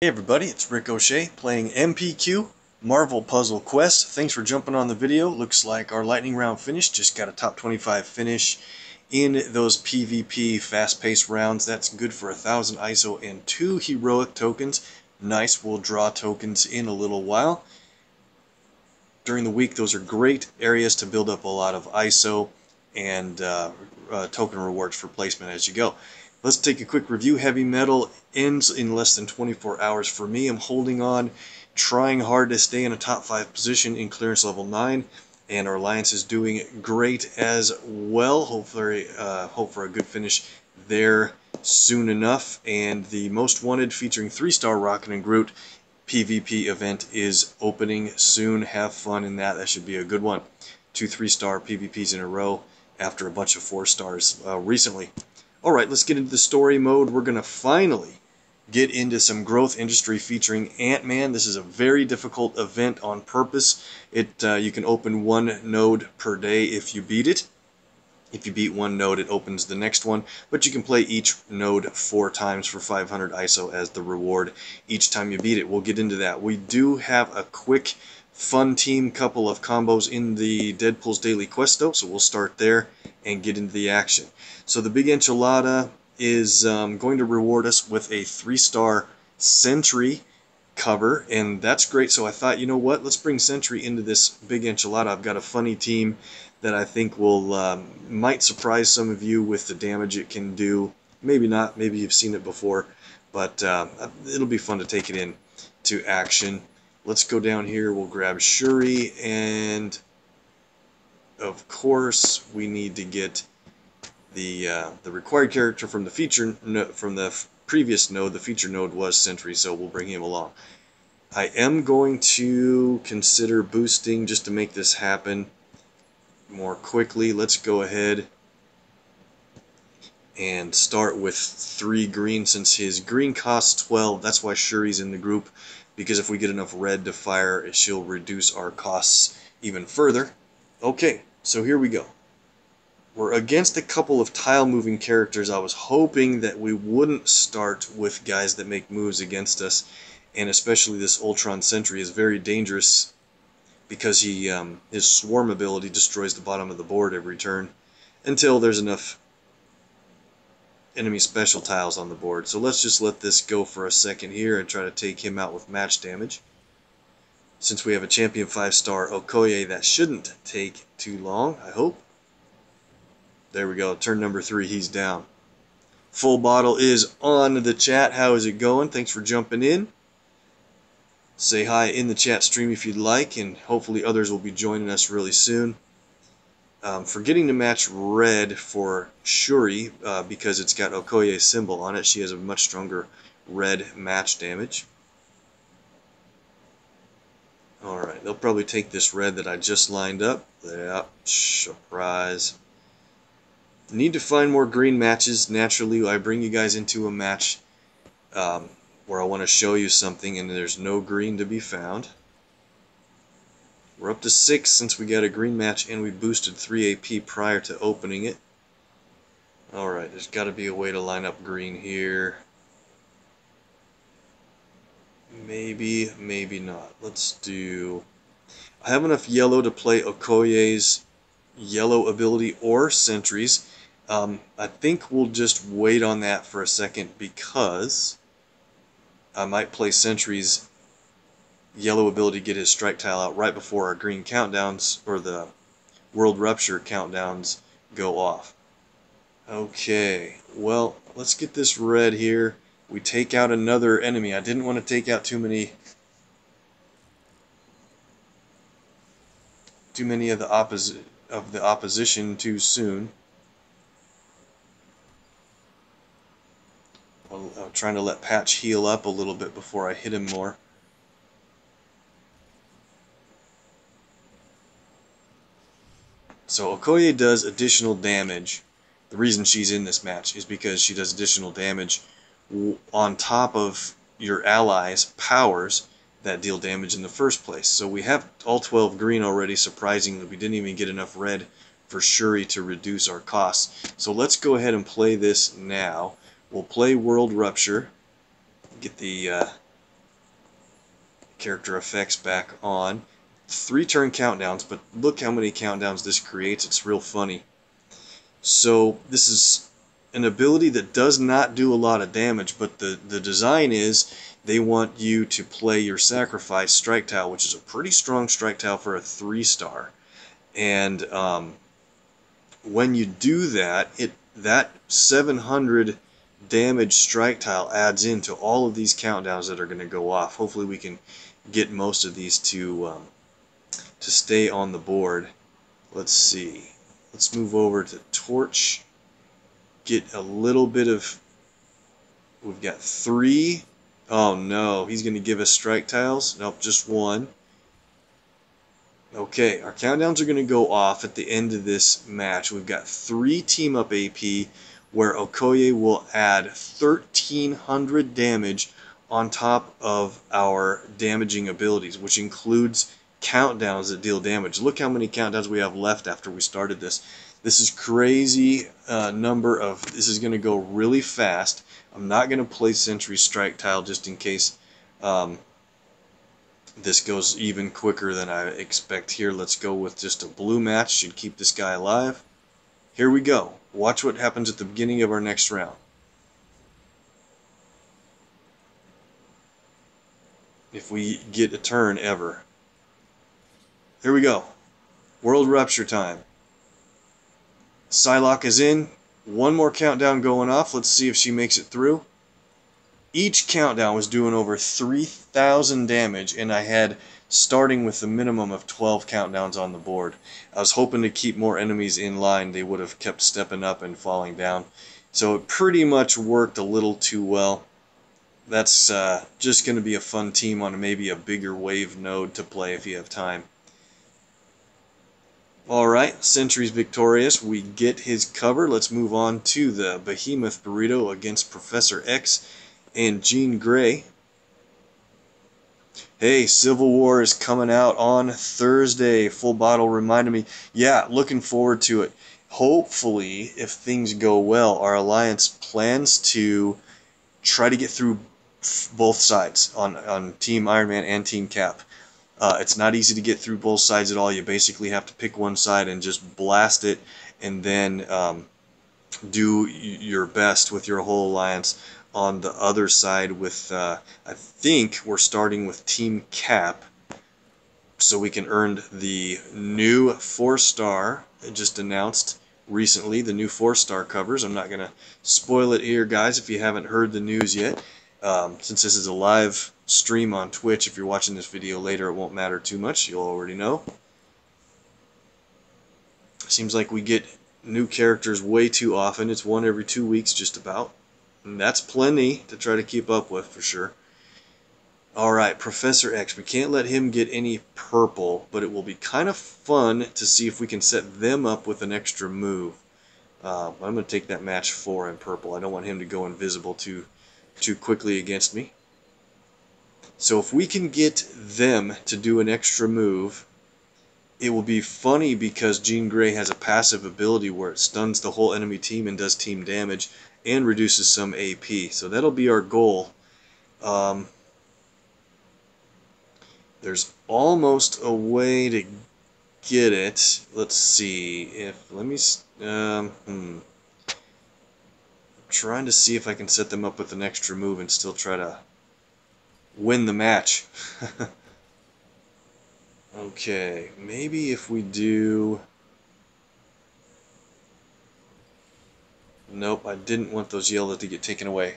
Hey everybody, it's Rick O'Shea playing MPQ, Marvel Puzzle Quest. Thanks for jumping on the video. Looks like our lightning round finished. Just got a top 25 finish in those PvP fast-paced rounds. That's good for 1,000 ISO and 2 heroic tokens. Nice, we'll draw tokens in a little while. During the week, those are great areas to build up a lot of ISO and token rewards for placement as you go. Let's take a quick review. Heavy Metal ends in less than 24 hours for me. I'm holding on, trying hard to stay in a top 5 position in clearance level 9, and our alliance is doing great as well. Hopefully, hope for a good finish there soon enough. And the Most Wanted featuring 3-star Rocket and Groot PvP event is opening soon. Have fun in that. That should be a good one. 2 3-star PvPs in a row after a bunch of 4 stars recently. Alright, let's get into the story mode. We're going to finally get into some Growth Industry featuring Ant-Man. This is a very difficult event on purpose. You can open 1 node per day if you beat it. If you beat 1 node, it opens the next one, but you can play each node 4 times for 500 ISO as the reward each time you beat it. We'll get into that. We do have a quick, fun team couple of combos in the Deadpool's Daily Quest, though, so we'll start there and get into the action. So the Big Enchilada is going to reward us with a 3-star Sentry cover, and that's great. So I thought, you know what, let's bring Sentry into this Big Enchilada. I've got a funny team that I think will might surprise some of you with the damage it can do. Maybe not, maybe you've seen it before, but it'll be fun to take it in to action. Let's go down here, we'll grab Shuri, and of course we need to get the required character from the feature from the previous node. The feature node was Sentry, so we'll bring him along. I am going to consider boosting just to make this happen more quickly. Let's go ahead and start with 3 green, since his green costs 12. That's why Shuri's in the group, because if we get enough red to fire, she'll reduce our costs even further. Okay, so here we go. We're against a couple of tile-moving characters. I was hoping that we wouldn't start with guys that make moves against us, and especially this Ultron Sentry is very dangerous because his swarm ability destroys the bottom of the board every turn until there's enough enemy special tiles on the board. So let's just let this go for a second here and try to take him out with match damage. Since we have a champion 5-star Okoye, that shouldn't take too long, I hope. There we go. Turn number 3, he's down. Full Bottle is on the chat. How is it going? Thanks for jumping in. Say hi in the chat stream if you'd like, and hopefully others will be joining us really soon. Forgetting to match red for Shuri because it's got Okoye's symbol on it. She has a much stronger red match damage. Alright, they'll probably take this red that I just lined up. Yeah, surprise. Need to find more green matches. Naturally, I bring you guys into a match where I want to show you something, and there's no green to be found. We're up to 6 since we got a green match, and we boosted 3 AP prior to opening it. Alright, there's got to be a way to line up green here. Maybe, maybe not. Let's do... I have enough yellow to play Okoye's yellow ability or Sentries. I think we'll just wait on that for a second, because I might play Sentry's yellow ability to get his strike tile out right before our green countdowns, or the World Rupture countdowns, go off. Okay, well, let's get this red here. We take out another enemy. I didn't want to take out too many of the opposition too soon. I'm trying to let Patch heal up a little bit before I hit him more. So Okoye does additional damage. The reason she's in this match is because she does additional damage on top of your allies' powers that deal damage in the first place. So we have all 12 green already. Surprisingly, we didn't even get enough red for Shuri to reduce our costs. So let's go ahead and play this now. We'll play World Rupture, get the character effects back on. 3-turn countdowns, but look how many countdowns this creates. It's real funny. So this is an ability that does not do a lot of damage, but the design is they want you to play your sacrifice strike tile, which is a pretty strong strike tile for a 3-star. And when you do that, that 700 damage strike tile adds into all of these countdowns that are going to go off. Hopefully we can get most of these to stay on the board. Let's see. Let's move over to Torch. Get a little bit of... We've got 3. Oh no, he's going to give us strike tiles. Nope, just 1. Okay, our countdowns are going to go off at the end of this match. We've got 3 team up AP where Okoye will add 1,300 damage on top of our damaging abilities, which includes countdowns that deal damage. Look how many countdowns we have left after we started this. This is crazy number of... This is going to go really fast. I'm not going to play Sentry Strike Tile just in case this goes even quicker than I expect here. Let's go with just a blue match. Should keep this guy alive. Here we go. Watch what happens at the beginning of our next round. If we get a turn ever. Here we go. World Rupture time. Psylocke is in. One more countdown going off. Let's see if she makes it through. Each countdown was doing over 3,000 damage, and I had starting with a minimum of 12 countdowns on the board. I was hoping to keep more enemies in line. They would have kept stepping up and falling down. So it pretty much worked a little too well. That's just going to be a fun team on maybe a bigger wave node to play if you have time. Alright, Sentry's victorious. We get his cover. Let's move on to the Behemoth Burrito against Professor X and Jean Grey. Hey, Civil War is coming out on Thursday. Full Bottle reminded me. Yeah, looking forward to it. Hopefully, if things go well, our alliance plans to try to get through both sides on Team Iron Man and Team Cap. It's not easy to get through both sides at all. You basically have to pick one side and just blast it, and then do your best with your whole alliance on the other side with, I think we're starting with Team Cap, so we can earn the new 4-star, just announced recently, the new 4-star covers. I'm not going to spoil it here, guys, if you haven't heard the news yet. Since this is a live stream on Twitch, if you're watching this video later, it won't matter too much. You'll already know. Seems like we get new characters way too often. It's one every 2 weeks, just about. And that's plenty to try to keep up with, for sure. Alright, Professor X. We can't let him get any purple, but it will be kind of fun to see if we can set them up with an extra move. I'm going to take that match 4 in purple. I don't want him to go invisible too quickly against me. So if we can get them to do an extra move, it will be funny because Jean Grey has a passive ability where it stuns the whole enemy team and does team damage and reduces some AP. So that'll be our goal. There's almost a way to get it. Let's see if trying to see if I can set them up with an extra move and still try to win the match. Okay, maybe if we do... Nope, I didn't want those yellows to get taken away.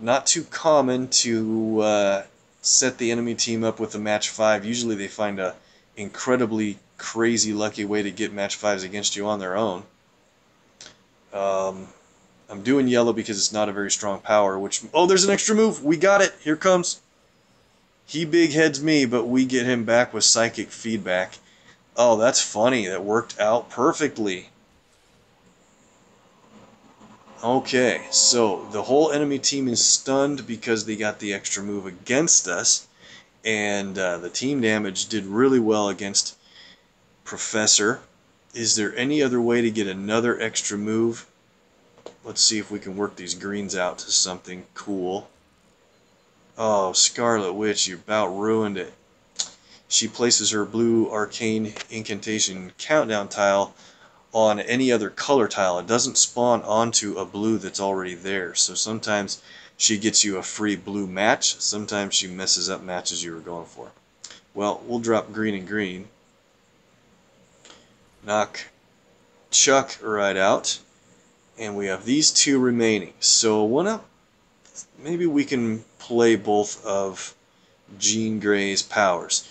Not too common to set the enemy team up with a match 5. Usually they find a incredibly crazy lucky way to get match 5s against you on their own. I'm doing yellow because it's not a very strong power, which... Oh, there's an extra move! We got it! Here comes... He big heads me, but we get him back with psychic feedback. Oh, that's funny. That worked out perfectly. Okay, so the whole enemy team is stunned because they got the extra move against us, and the team damage did really well against Professor. Is there any other way to get another extra move? Let's see if we can work these greens out to something cool. Oh, Scarlet Witch, you about ruined it. She places her blue arcane incantation countdown tile on any other color tile. It doesn't spawn onto a blue that's already there. So sometimes she gets you a free blue match. Sometimes she messes up matches you were going for. Well, we'll drop green and green. Knock Chuck right out. And we have these two remaining. So maybe we can play both of Jean Grey's powers.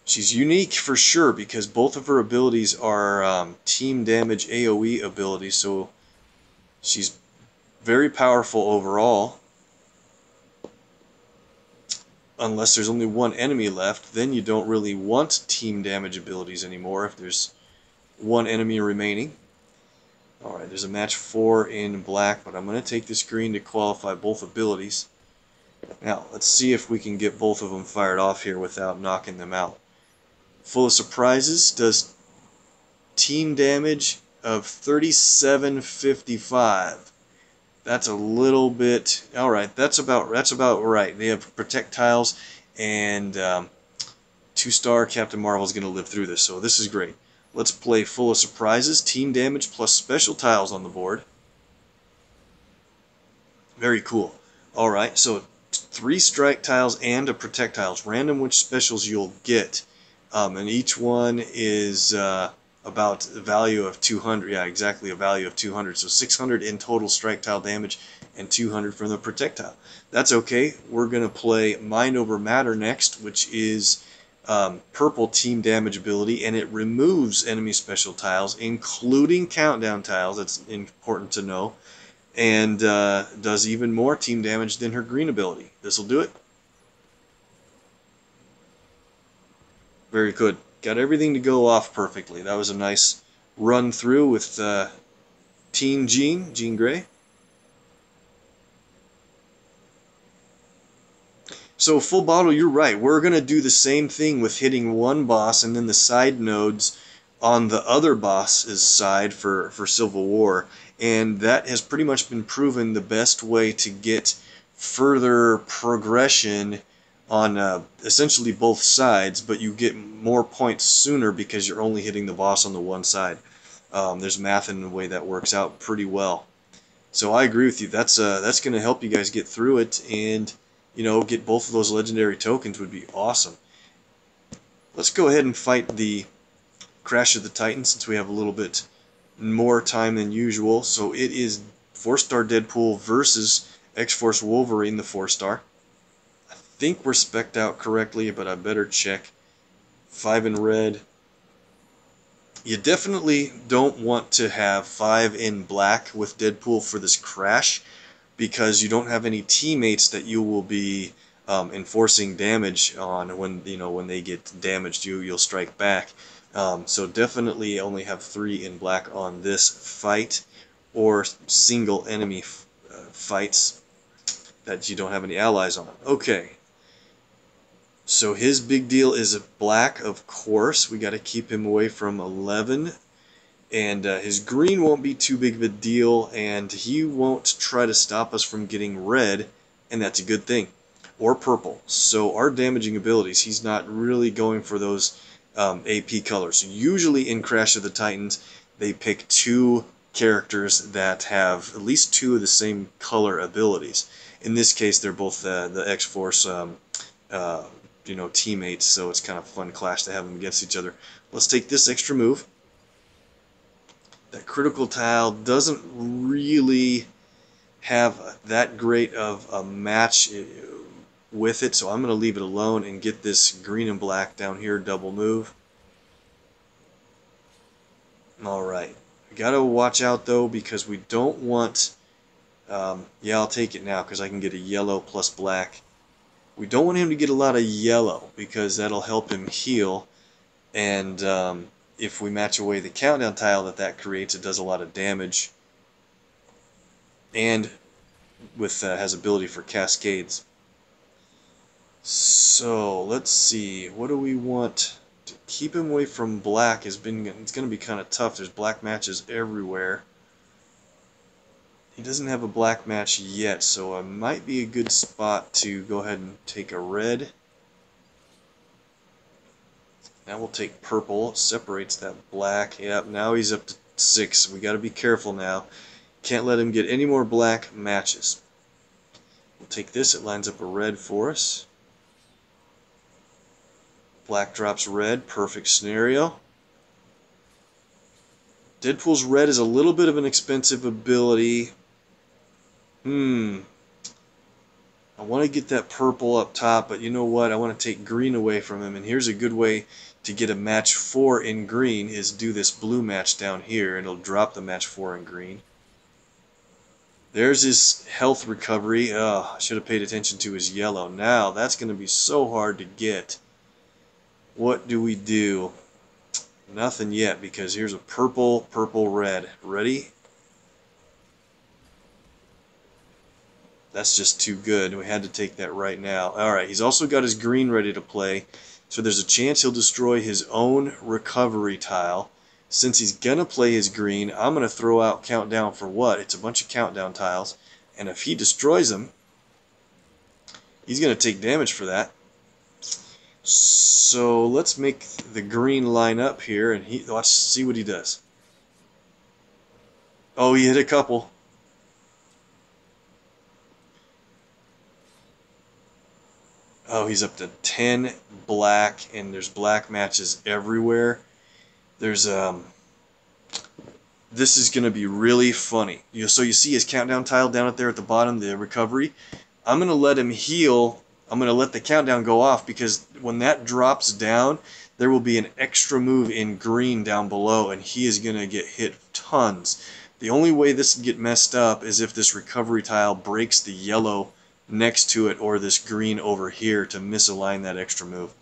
She's unique for sure because both of her abilities are team damage AoE abilities, so she's very powerful overall. Unless there's only one enemy left, then you don't really want team damage abilities anymore if there's one enemy remaining. Alright, there's a match 4 in black, but I'm going to take this green to qualify both abilities. Now, let's see if we can get both of them fired off here without knocking them out. Full of Surprises does team damage of 3755. That's a little bit... Alright, that's about right. They have projectiles, and 2-star Captain Marvel is going to live through this, so this is great. Let's play Full of Surprises, team damage plus special tiles on the board. Very cool. Alright, so 3 strike tiles and a protect tiles. Random which specials you'll get. And each one is about a value of 200. Yeah, exactly a value of 200. So 600 in total strike tile damage and 200 from the protect tile. That's okay. We're going to play Mind Over Matter next, which is purple team damage ability, and it removes enemy special tiles, including countdown tiles. That's important to know. And does even more team damage than her green ability. This will do it. Very good. Got everything to go off perfectly. That was a nice run through with Team Jean Grey. So full bottle, you're right. We're going to do the same thing with hitting one boss and then the side nodes on the other boss's side for Civil War. And that has pretty much been proven the best way to get further progression on essentially both sides, but you get more points sooner because you're only hitting the boss on the one side. There's math in the way that works out pretty well. So I agree with you. That's going to help you guys get through it, and get both of those legendary tokens would be awesome. Let's go ahead and fight the Crash of the Titans since we have a little bit more time than usual. So it is 4-star Deadpool versus X-Force Wolverine, the 4-star. I think we're spec'd out correctly, but I better check. 5 in red. You definitely don't want to have 5 in black with Deadpool for this Crash, because you don't have any teammates that you will be enforcing damage on. When they get damaged, you'll strike back. So definitely only have 3 in black on this fight, or single enemy fights that you don't have any allies on. Okay. So his big deal is black, of course. We got to keep him away from 11. And his green won't be too big of a deal, and he won't try to stop us from getting red, and that's a good thing. Or purple. So our damaging abilities, he's not really going for those AP colors. Usually in Crash of the Titans, they pick 2 characters that have at least 2 of the same color abilities. In this case, they're both the X-Force teammates, so it's kind of a fun clash to have them against each other. Let's take this extra move. That critical tile doesn't really have that great of a match with it, so I'm going to leave it alone and get this green and black down here, double move. Alright, we got to watch out though, because we don't want, yeah, I'll take it now because I can get a yellow plus black. We don't want him to get a lot of yellow because that'll help him heal, and if we match away the countdown tile that creates, it does a lot of damage, and has ability for cascades. So let's see, what do we want to keep him away from black? It's going to be kind of tough. There's black matches everywhere. He doesn't have a black match yet, so it might be a good spot to go ahead and take a red. Now we'll take purple. Separates that black. Yep, now he's up to 6. We got to be careful now. Can't let him get any more black matches. We'll take this. It lines up a red for us. Black drops red. Perfect scenario. Deadpool's red is a little bit of an expensive ability. I want to get that purple up top, but you know what? I want to take green away from him, and here's a good way to get a match 4 in green is do this blue match down here, and it'll drop the match 4 in green. There's his health recovery. I should have paid attention to his yellow. Now, that's going to be so hard to get. What do we do? Nothing yet, because here's a purple, purple, red. Ready? That's just too good. We had to take that right now. Alright, he's also got his green ready to play. So there's a chance he'll destroy his own recovery tile. Since he's going to play his green, I'm going to throw out countdown for what? It's a bunch of countdown tiles. And if he destroys them, he's going to take damage for that. So let's make the green line up here, and let's see what he does. Oh, he hit a couple. Oh, he's up to 10 black, and there's black matches everywhere. There's this is going to be really funny. So you see his countdown tile down at there at the bottom, the recovery. I'm going to let him heal. I'm going to let the countdown go off, because when that drops down, there will be an extra move in green down below, and he is going to get hit tons. The only way this would get messed up is if this recovery tile breaks the yellow next to it or this green over here to misalign that extra move.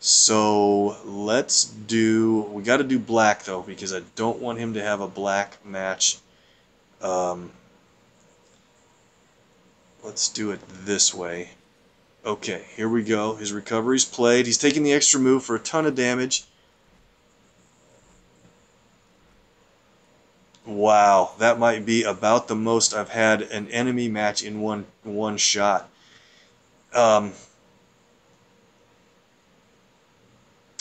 So let's do, we got to do black though, because I don't want him to have a black match. Let's do it this way. Okay, here we go. His recovery's played. He's taking the extra move for a ton of damage. Wow, that might be about the most I've had an enemy match in one shot.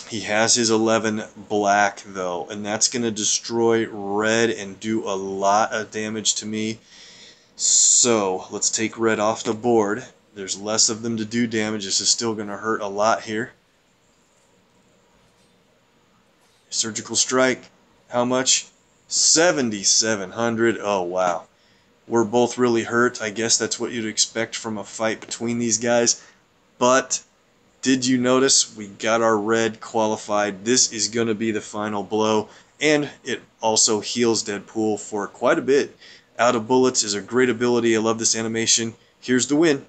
He has his 11 black though, and that's going to destroy red and do a lot of damage to me. So let's take red off the board. There's less of them to do damage. This is still going to hurt a lot here. Surgical strike. How much? 7,700. Oh, wow. We're both really hurt. I guess that's what you'd expect from a fight between these guys. But did you notice we got our red qualified? This is going to be the final blow. And it also heals Deadpool for quite a bit. Out of bullets is a great ability. I love this animation. Here's the win.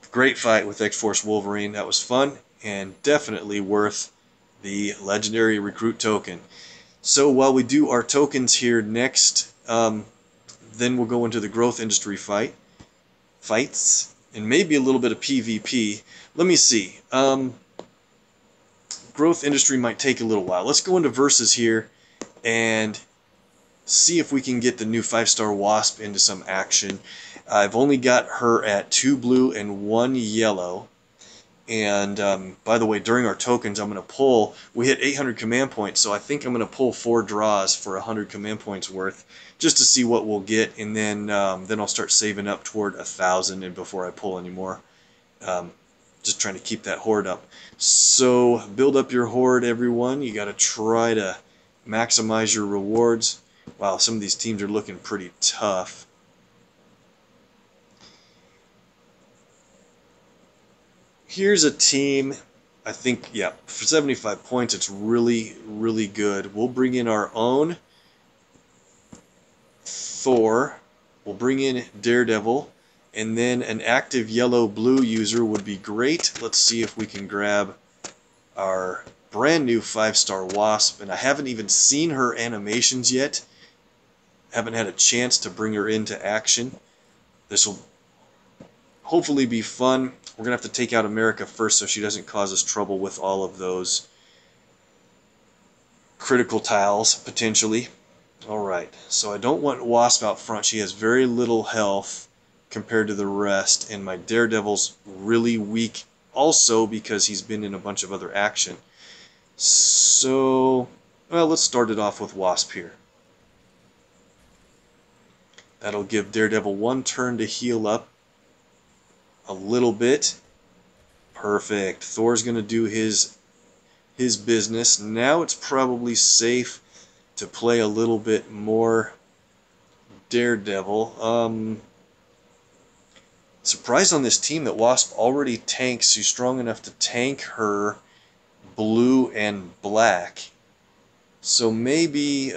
Great fight with X-Force Wolverine. That was fun and definitely worth the legendary recruit token. So while we do our tokens here next, then we'll go into the Growth Industry fights, and maybe a little bit of PvP. Let me see. Growth Industry might take a little while. Let's go into Versus here and see if we can get the new 5-star Wasp into some action. I've only got her at 2 blue and 1 yellow. And by the way, during our tokens, I'm going to pull. We hit 800 command points, so I think I'm going to pull 4 draws for 100 command points worth, just to see what we'll get, and then I'll start saving up toward 1,000, and before I pull any more, just trying to keep that horde up. So build up your horde, everyone. You got to try to maximize your rewards. Wow, some of these teams are looking pretty tough. Here's a team, I think, yeah, for 75 points, it's really, really good. We'll bring in our own Thor. We'll bring in Daredevil. And then an active yellow-blue user would be great. Let's see if we can grab our brand new 5-star Wasp. And I haven't even seen her animations yet. Haven't had a chance to bring her into action. This will hopefully be fun. We're going to have to take out America first so she doesn't cause us trouble with all of those critical tiles, potentially. Alright, so I don't want Wasp out front. She has very little health compared to the rest, and my Daredevil's really weak also because he's been in a bunch of other action. So, well, let's start it off with Wasp here. That'll give Daredevil one turn to heal up a little bit. Perfect. Thor's going to do his business. Now it's probably safe to play a little bit more Daredevil. Surprised on this team that Wasp already tanks. She's strong enough to tank her blue and black. So maybe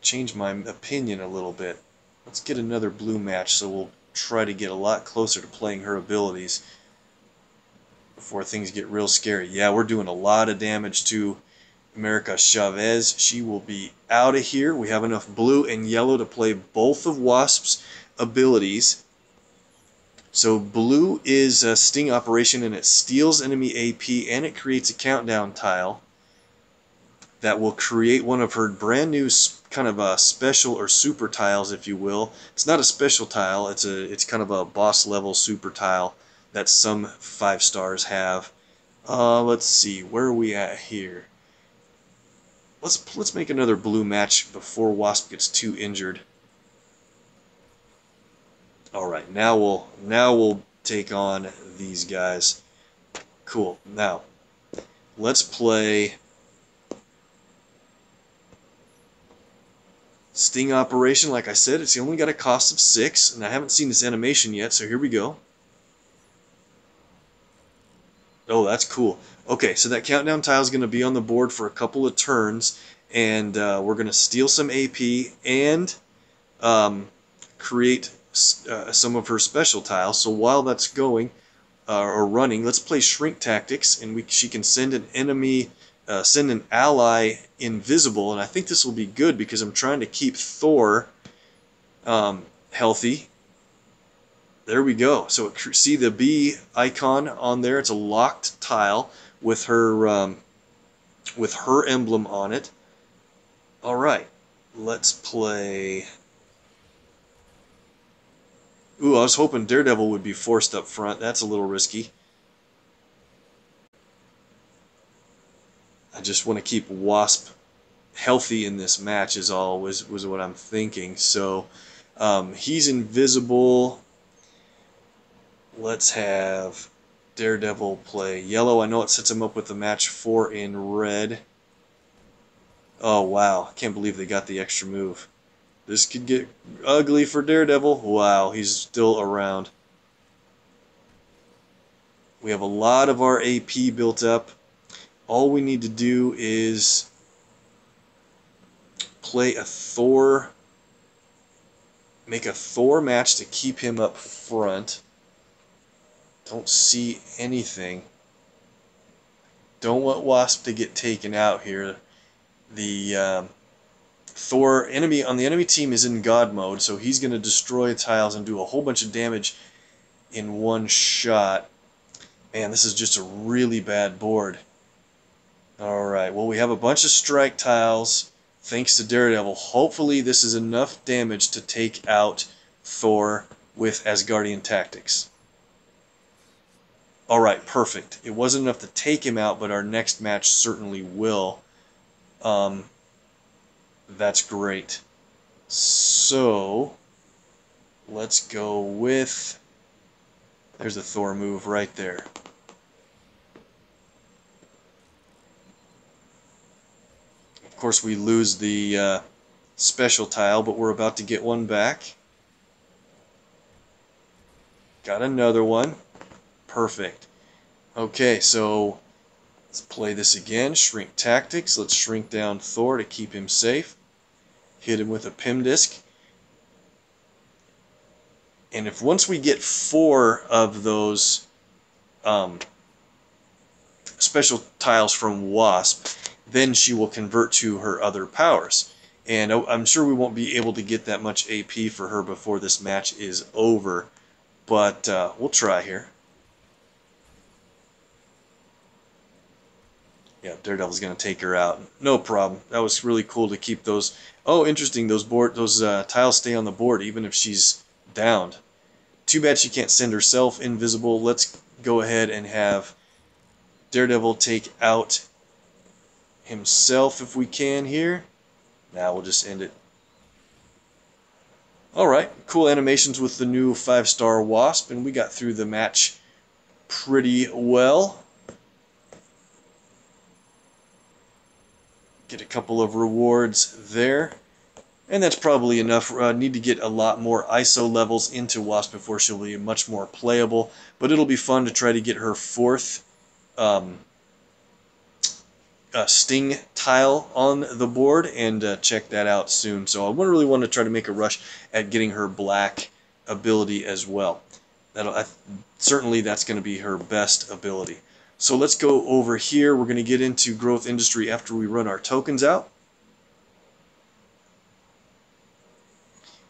change my opinion a little bit. Let's get another blue match, so we'll try to get a lot closer to playing her abilities before things get real scary. Yeah, we're doing a lot of damage to America Chavez. She will be out of here. We have enough blue and yellow to play both of Wasp's abilities. So blue is a sting operation, and it steals enemy AP, and it creates a countdown tile that will create one of her brand new kind of a special or super tiles, if you will. It's not a special tile. It's kind of a boss level super tile that some 5 stars have. Let's see, where are we at here? Let's make another blue match before Wasp gets too injured. All right, now we'll take on these guys. Cool. Now let's play Sting Operation. Like I said, it's only got a cost of 6, and I haven't seen this animation yet, so here we go. Oh, that's cool. Okay, so that countdown tile is going to be on the board for a couple of turns, and we're going to steal some AP and create some of her special tiles. So while that's going or running, let's play Shrink Tactics, and she can send an enemy, send an ally invisible, and I think this will be good because I'm trying to keep Thor healthy. There we go. So see the bee icon on there? It's a locked tile with her emblem on it. All right, let's play. Ooh, I was hoping Daredevil would be forced up front. That's a little risky. I just want to keep Wasp healthy in this match is all was what I'm thinking. So he's invisible. Let's have Daredevil play yellow. I know it sets him up with the match 4 in red. Oh wow, I can't believe they got the extra move. This could get ugly for Daredevil. Wow, he's still around. We have a lot of our AP built up. All we need to do is play a Thor, make a Thor match to keep him up front. Don't see anything. Don't want Wasp to get taken out here. The Thor enemy on the enemy team is in God mode, so he's going to destroy tiles and do a whole bunch of damage in one shot. Man, this is just a really bad board. Alright, well, we have a bunch of strike tiles thanks to Daredevil. Hopefully this is enough damage to take out Thor with Asgardian Tactics. Alright, perfect. It wasn't enough to take him out, but our next match certainly will. That's great. So, let's go with... There's a Thor move right there. Of course, we lose the special tile, but we're about to get one back. Got another one. Perfect. Okay, so let's play this again. Shrink Tactics. Let's shrink down Thor to keep him safe. Hit him with a Pym Disc. And if once we get 4 of those special tiles from Wasp, then she will convert to her other powers. And I'm sure we won't be able to get that much AP for her before this match is over. But we'll try here. Yeah, Daredevil's going to take her out. No problem. That was really cool to keep those. Oh, interesting. Those tiles stay on the board even if she's downed. Too bad she can't send herself invisible. Let's go ahead and have Daredevil take out himself if we can here. Now we'll just end it. Alright, cool animations with the new 5-star Wasp, and we got through the match pretty well. Get a couple of rewards there. And that's probably enough. Need to get a lot more ISO levels into Wasp before she'll be much more playable. But it'll be fun to try to get her 4th Sting tile on the board and check that out soon. So I really want to try to make a rush at getting her black ability as well. Certainly that's going to be her best ability. So let's go over here. We're going to get into Growth Industry after we run our tokens out.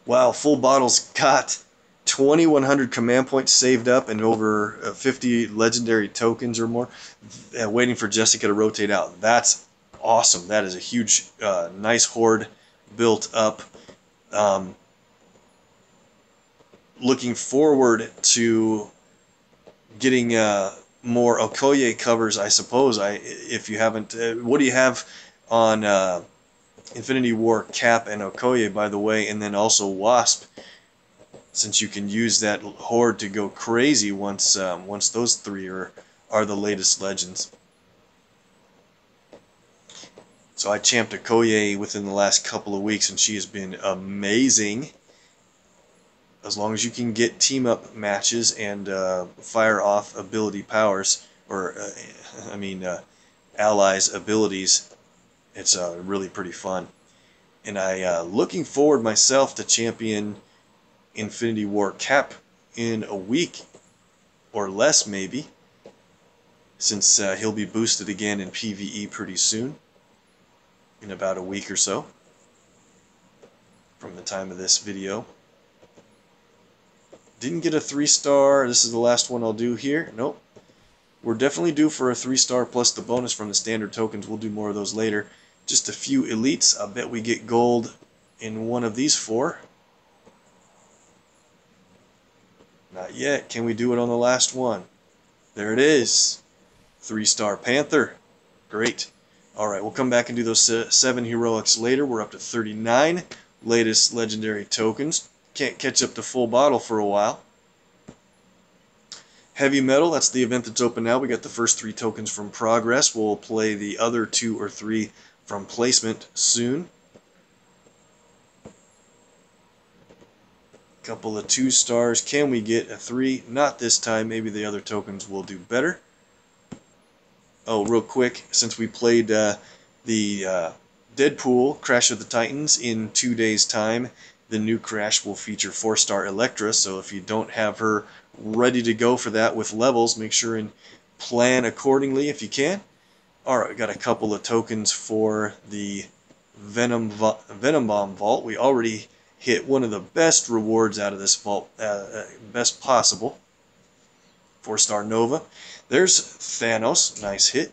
Wow, Full Bottle's got 2,100 command points saved up and over 50 legendary tokens or more, waiting for Jessica to rotate out. That's awesome. That is a huge, nice horde built up. Looking forward to getting more Okoye covers, I suppose. If you haven't, what do you have on Infinity War, Cap, and Okoye, by the way, and then also Wasp, since you can use that horde to go crazy once those 3 are the latest legends. So I champed Okoye within the last couple of weeks, and she has been amazing. As long as you can get team-up matches and fire off ability powers, or allies' abilities, it's really pretty fun. And looking forward myself to champion Infinity War Cap in a week or less, maybe, since he'll be boosted again in PvE pretty soon, in about a week or so from the time of this video. Didn't get a 3-star. This is the last one I'll do here. Nope. We're definitely due for a 3-star plus the bonus from the standard tokens. We'll do more of those later. Just a few elites. I bet we get gold in one of these 4. Not yet. Can we do it on the last one? There it is. 3-star Panther. Great. Alright, we'll come back and do those 7 heroics later. We're up to 39 latest legendary tokens. Can't catch up to Full Bottle for a while. Heavy Metal, that's the event that's open now. We got the first 3 tokens from Progress. We'll play the other 2 or 3 from Placement soon. Couple of 2-stars. Can we get a 3? Not this time. Maybe the other tokens will do better. Oh, real quick, since we played the Deadpool Crash of the Titans in 2 days' time, the new Crash will feature 4-star Elektra, so if you don't have her ready to go for that with levels, make sure and plan accordingly if you can. Alright, we got a couple of tokens for the Venom Bomb Vault. We already hit one of the best rewards out of this vault, best possible. 4-star Nova. There's Thanos, nice hit.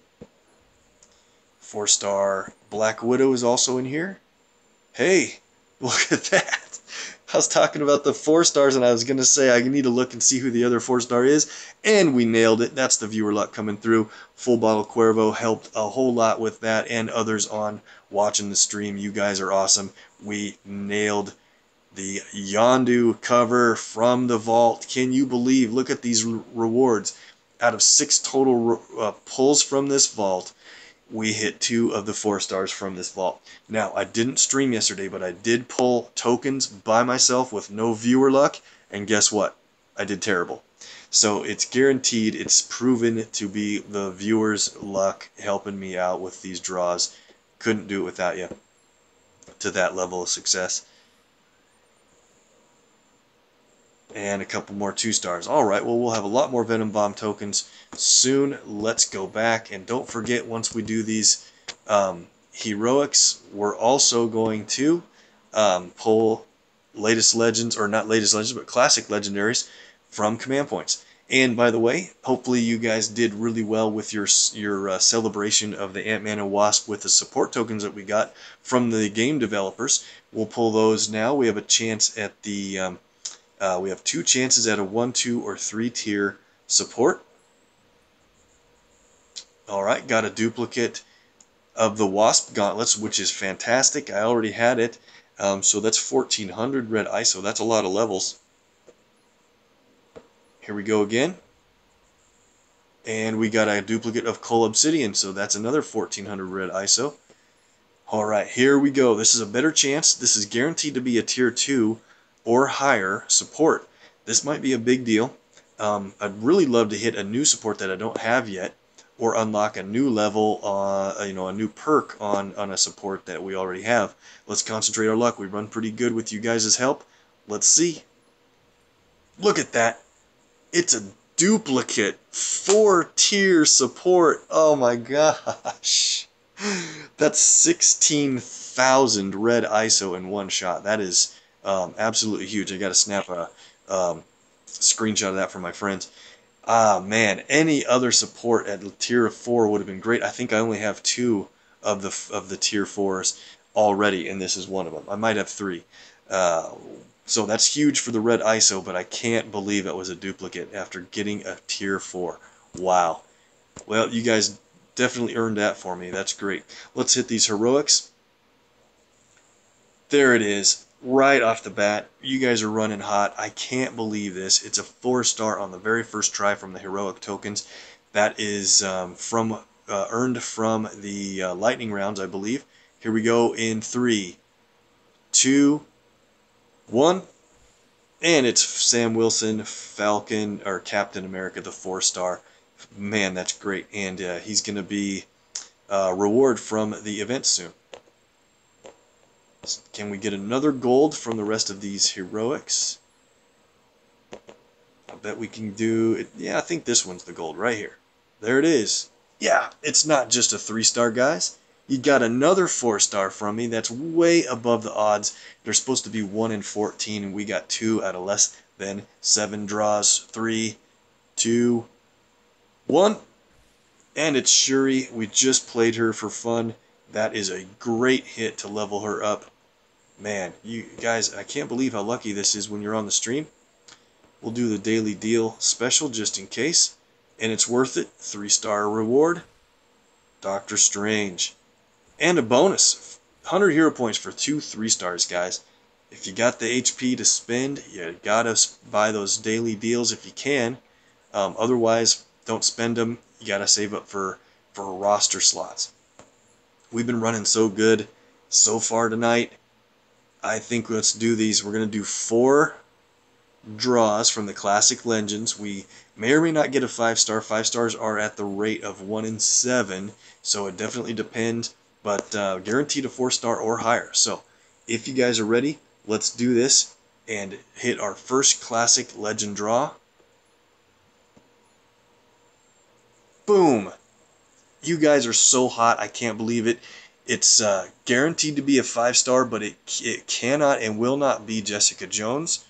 4-star Black Widow is also in here. Hey, look at that. I was talking about the 4-stars, and I was going to say I need to look and see who the other 4-star is, and we nailed it. That's the viewer luck coming through. Full Bottle Cuervo helped a whole lot with that, and others on watching the stream. You guys are awesome. We nailed the Yondu cover from the vault. Can you believe? Look at these rewards. Out of 6 total pulls from this vault, we hit 2 of the 4-stars from this vault. Now, I didn't stream yesterday, but I did pull tokens by myself with no viewer luck, and guess what? I did terrible. So it's guaranteed, it's proven to be the viewers' luck helping me out with these draws. Couldn't do it without you to that level of success. And a couple more 2-stars. Alright, well, we'll have a lot more Venom Bomb tokens soon. Let's go back. And don't forget, once we do these heroics, we're also going to pull latest legends, or not latest legends, but classic legendaries from command points. And by the way, hopefully you guys did really well with your celebration of the Ant-Man and Wasp with the support tokens that we got from the game developers. We'll pull those now. We have a chance at the we have 2 chances at a 1, 2, or 3 tier support. Alright, got a duplicate of the Wasp gauntlets, which is fantastic. I already had it. So that's 1400 red ISO. That's a lot of levels. Here we go again. And we got a duplicate of Coal Obsidian, so that's another 1400 red ISO. Alright, here we go. This is a better chance. This is guaranteed to be a tier 2 or higher support. This might be a big deal. I'd really love to hit a new support that I don't have yet, or unlock a new level, a new perk on a support that we already have. Let's concentrate our luck. We run pretty good with you guys' help. Let's see. Look at that. It's a duplicate 4-tier support. Oh my gosh. That's 16,000 red ISO in one shot. That is absolutely huge. I got to snap a screenshot of that for my friends. Ah, man, any other support at tier 4 would have been great. I think I only have 2 of the tier 4s already, and this is one of them. I might have 3. So that's huge for the red ISO, but I can't believe it was a duplicate after getting a tier 4. Wow. Well, you guys definitely earned that for me. That's great. Let's hit these heroics. There it is. Right off the bat, you guys are running hot. I can't believe this. It's a 4-star on the very first try from the heroic tokens. That is earned from the lightning rounds, I believe. Here we go in 3, 2, 1, and it's Sam Wilson, Falcon, or Captain America, the 4-star. Man, that's great, and he's going to be reward from the event soon. Can we get another gold from the rest of these heroics? I bet we can do it. Yeah, I think this one's the gold right here. There it is. Yeah, it's not just a 3-star, guys. You got another 4-star from me. That's way above the odds. They're supposed to be 1 in 14, and we got 2 out of less than 7 draws. 3, 2, 1. And it's Shuri. We just played her for fun. That is a great hit to level her up. Man, you guys, I can't believe how lucky this is when you're on the stream. We'll do the daily deal special just in case. And it's worth it. 3-star reward. Doctor Strange. And a bonus. 100 hero points for 2 3-stars, guys. If you got the HP to spend, you gotta buy those daily deals if you can. Otherwise, don't spend them. You gotta save up for roster slots. We've been running so good so far tonight. I think let's do these. We're going to do 4 draws from the Classic Legends. We may or may not get a 5-star. 5-stars are at the rate of 1 in 7, so it definitely depends, but guaranteed a 4-star or higher. So if you guys are ready, let's do this and hit our first Classic Legend draw. Boom! You guys are so hot, I can't believe it. It's guaranteed to be a 5-star, but it cannot and will not be Jessica Jones,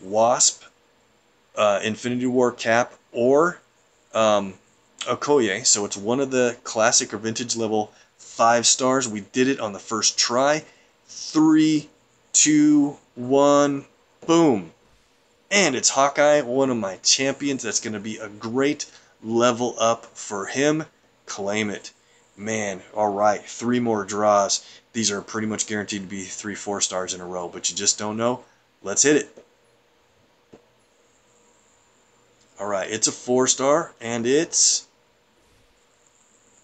Wasp, Infinity War Cap, or Okoye. So it's one of the classic or vintage level 5-stars. We did it on the first try. 3, 2, 1, boom. And it's Hawkeye, one of my champions. That's going to be a great level up for him. Claim it. Man, alright, 3 more draws. These are pretty much guaranteed to be 3 4-stars in a row, but you just don't know. Let's hit it. Alright, it's a 4-star, and it's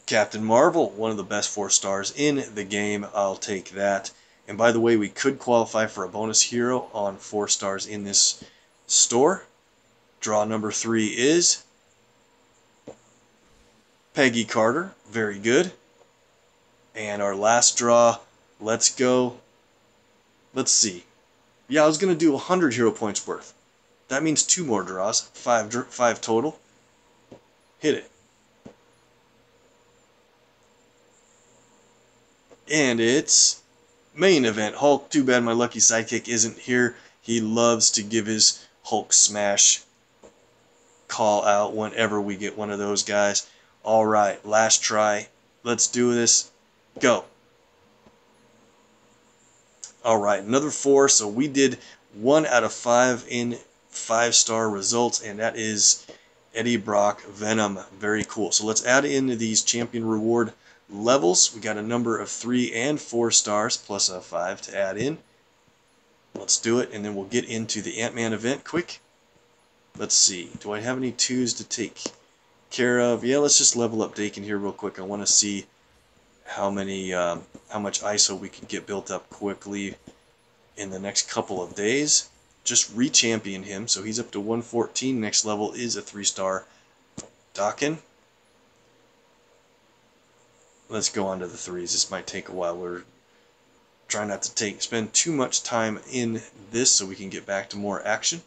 Captain Marvel, one of the best 4-stars in the game. I'll take that. And by the way, we could qualify for a bonus hero on 4-stars in this store. Draw number 3 is Peggy Carter, very good. And our last draw, let's go. Let's see. Yeah, I was going to do 100 hero points worth. That means 2 more draws, 5 total. Hit it. And it's main event Hulk. Too bad my lucky sidekick isn't here. He loves to give his Hulk smash call out whenever we get one of those guys. Alright, last try. Let's do this. Go. Alright, another 4. So we did 1 out of 5 in 5-star results, and that is Eddie Brock Venom. Very cool. So let's add in these champion reward levels. We got a number of 3 and 4 stars plus a 5 to add in. Let's do it, and then we'll get into the Ant-Man event quick. Let's see. Do I have any 2s to take care of? Yeah, let's just level up Dakin here real quick. I want to see how much ISO we can get built up quickly in the next couple of days. Just re-championed him, so he's up to 114. Next level is a 3-star Dakin. Let's go on to the 3s. This might take a while. We're trying not to spend too much time in this so we can get back to more action.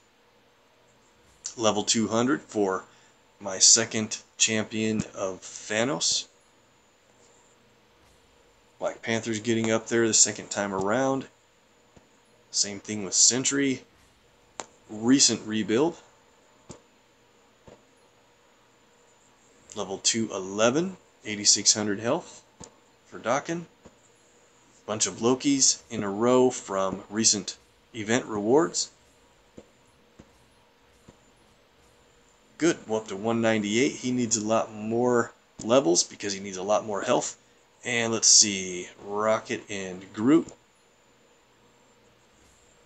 Level 200 for my second champion of Thanos. Black Panther's getting up there the second time around. Same thing with Sentry. Recent rebuild. Level 211, 8600 health for Dakin. Bunch of Lokis in a row from recent event rewards. Good, we're up to 198. He needs a lot more levels because he needs a lot more health. And let's see, Rocket and Groot.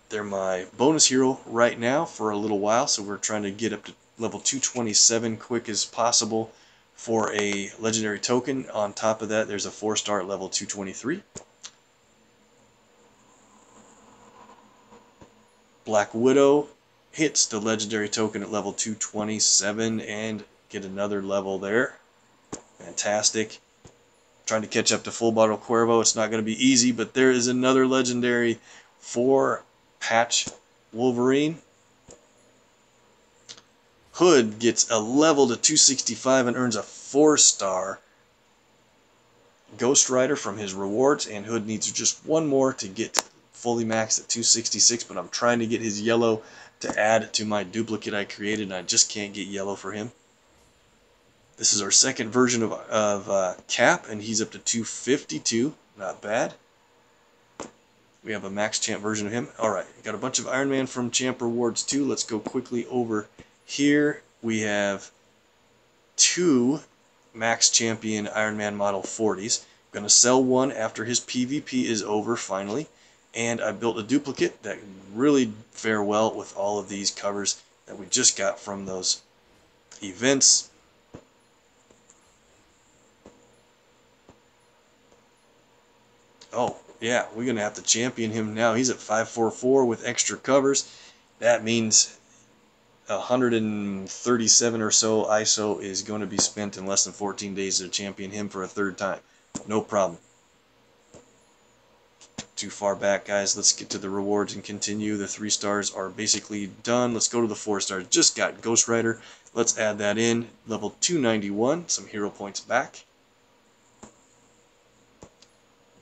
They're my bonus hero right now for a little while, so we're trying to get up to level 227 quick as possible for a legendary token. On top of that, there's a 4-star at level 223. Black Widow hits the legendary token at level 227 and get another level there. Fantastic. Trying to catch up to Full Bottle Cuervo. It's not going to be easy, but there is another legendary for Patch Wolverine. Hood gets a level to 265 and earns a 4-star Ghost Rider from his rewards, and Hood needs just one more to get fully maxed at 266, but I'm trying to get his yellow to add to my duplicate I created, and I just can't get yellow for him. This is our second version of Cap, and he's up to 252. Not bad. We have a max champ version of him. Alright, got a bunch of Iron Man from champ rewards too. Let's go quickly over here. We have 2 max champion Iron Man model 40s. I'm going to sell one after his PvP is over finally. And I built a duplicate that really fare well with all of these covers that we just got from those events. Oh, yeah, we're going to have to champion him now. He's at 544 with extra covers. That means 137 or so ISO is going to be spent in less than 14 days to champion him for a 3rd time. No problem. Too far back, guys. Let's get to the rewards and continue. The 3 stars are basically done. Let's go to the 4 stars. Just got Ghost Rider. Let's add that in. Level 291. Some hero points back.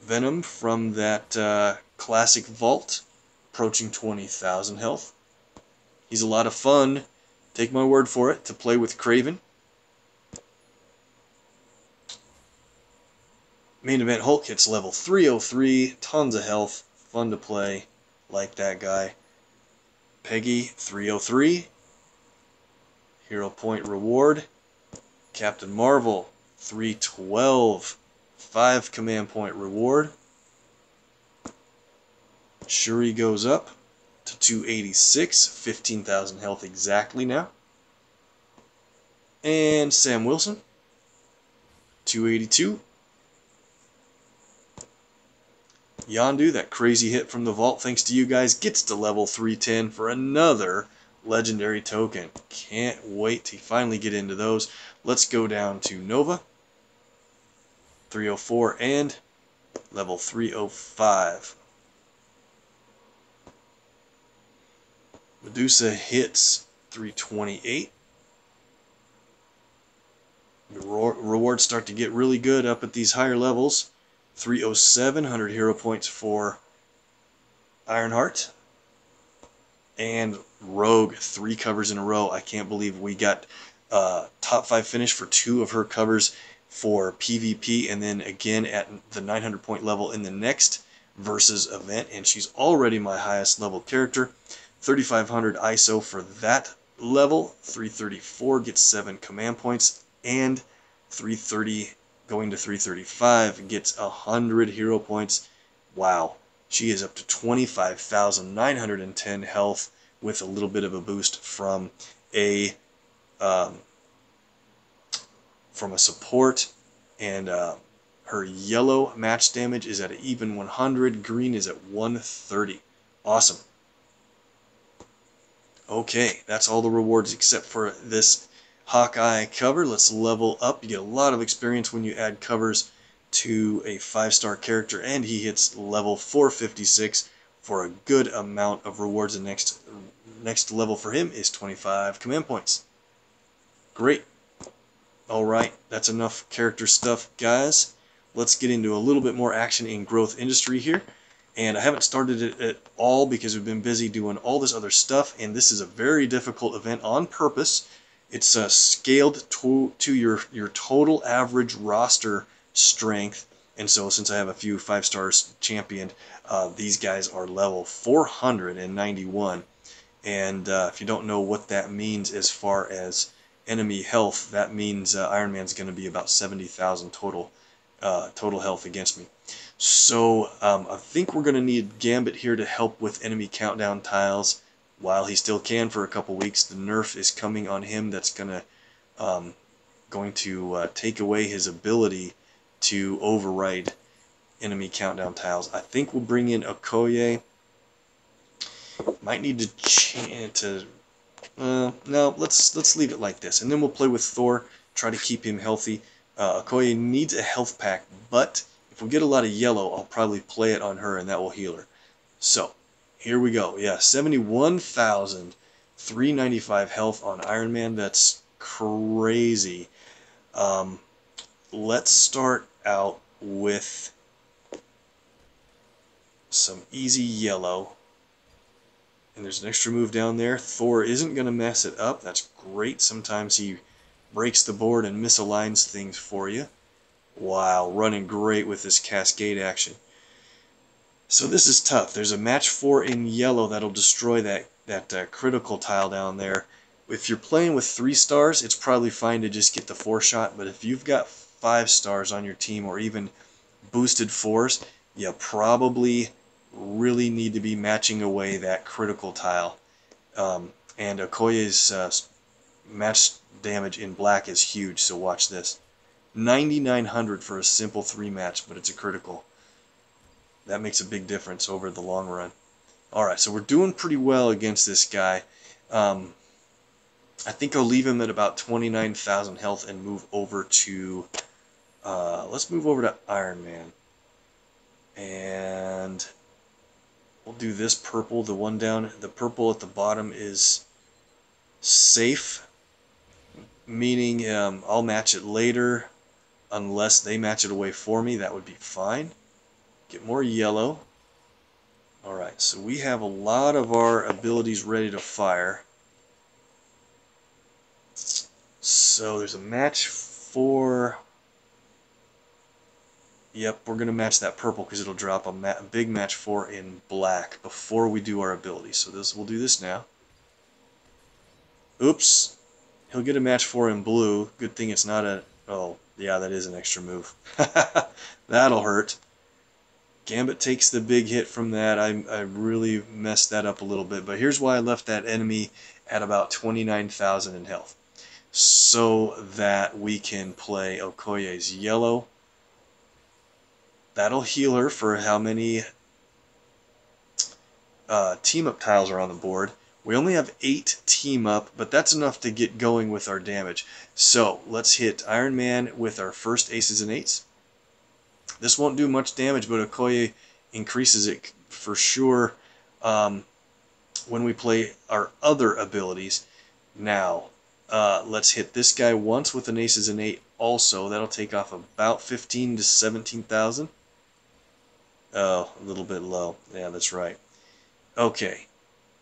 Venom from that classic vault, approaching 20,000 health. He's a lot of fun, take my word for it, to play with Kraven. Main event Hulk hits level 303, tons of health, fun to play, like that guy. Peggy 303, hero point reward. Captain Marvel 312. 5 command point reward. Shuri goes up to 286, 15,000 health exactly now. And Sam Wilson, 282. Yondu, that crazy hit from the vault, thanks to you guys, gets to level 310 for another legendary token. Can't wait to finally get into those. Let's go down to Nova. 304 and level 305. Medusa hits 328. The rewards start to get really good up at these higher levels. 307, 100 hero points for Ironheart. And Rogue, 3 covers in a row. I can't believe we got top 5 finish for 2 of her covers for PvP, and then again at the 900 point level in the next versus event, and she's already my highest level character. 3500 ISO for that level, 334 gets 7 command points, and 330 going to 335 gets 100 hero points. Wow, she is up to 25,910 health with a little bit of a boost from a support, and her yellow match damage is at an even 100, green is at 130. Awesome. Okay, that's all the rewards except for this Hawkeye cover. Let's level up. You get a lot of experience when you add covers to a 5-star character, and he hits level 456 for a good amount of rewards. The next level for him is 25 command points. Great. Alright, that's enough character stuff, guys. Let's get into a little bit more action in Growth Industry here. And I haven't started it at all because we've been busy doing all this other stuff, and this is a very difficult event on purpose. It's scaled to your total average roster strength, and so since I have a few 5-stars championed, these guys are level 491. And if you don't know what that means as far as enemy health, that means Iron Man's going to be about 70,000 total health against me. So I think we're going to need Gambit here to help with enemy countdown tiles while he still can for a couple weeks. The nerf is coming on him that's going to take away his ability to override enemy countdown tiles. I think we'll bring in Okoye. Might need to no, let's leave it like this, and then we'll play with Thor, try to keep him healthy. Okoye needs a health pack, but if we get a lot of yellow, I'll probably play it on her, and that will heal her. So, here we go. Yeah, 71,395 health on Iron Man. That's crazy. Let's start out with some easy yellow. And there's an extra move down there. Thor isn't going to mess it up. That's great. Sometimes he breaks the board and misaligns things for you. Wow, running great with this cascade action. So this is tough. There's a match 4 in yellow that'll destroy that critical tile down there. If you're playing with 3 stars, it's probably fine to just get the 4-shot, but if you've got 5 stars on your team or even boosted 4s, you probably really need to be matching away that critical tile. And Okoye's match damage in black is huge, so watch this. 9,900 for a simple 3-match, but it's a critical. That makes a big difference over the long run. Alright, so we're doing pretty well against this guy. I think I'll leave him at about 29,000 health and move over to... let's move over to Iron Man. And we'll do this purple, the one down. The purple at the bottom is safe, meaning I'll match it later unless they match it away for me. That would be fine. Get more yellow. Alright, so we have a lot of our abilities ready to fire. So there's a match for... Yep, we're going to match that purple because it'll drop a big match 4 in black before we do our ability. So we'll do this now. Oops. He'll get a match 4 in blue. Good thing it's not a... Oh, yeah, that is an extra move. That'll hurt. Gambit takes the big hit from that. I really messed that up a little bit. But here's why I left that enemy at about 29,000 in health. So that we can play Okoye's yellow. That'll heal her for how many team-up tiles are on the board. We only have 8 team-up, but that's enough to get going with our damage. So let's hit Iron Man with our first aces and 8s. This won't do much damage, but Okoye increases it for sure when we play our other abilities. Now, let's hit this guy once with an aces and 8 also. That'll take off about 15 to 17,000. Oh, a little bit low. Yeah, that's right. Okay,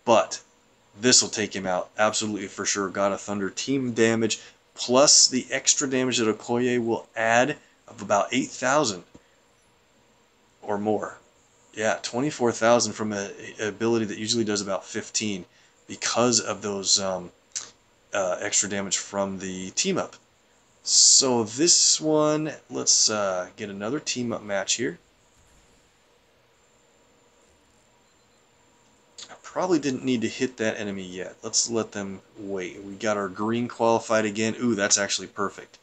but this will take him out absolutely for sure. God of Thunder team damage plus the extra damage that Okoye will add of about 8,000 or more. Yeah, 24,000 from an ability that usually does about 15 because of those extra damage from the team up. So this one, let's get another team up match here. I probably didn't need to hit that enemy yet. Let's let them wait. We got our green qualified again. Ooh, that's actually perfect.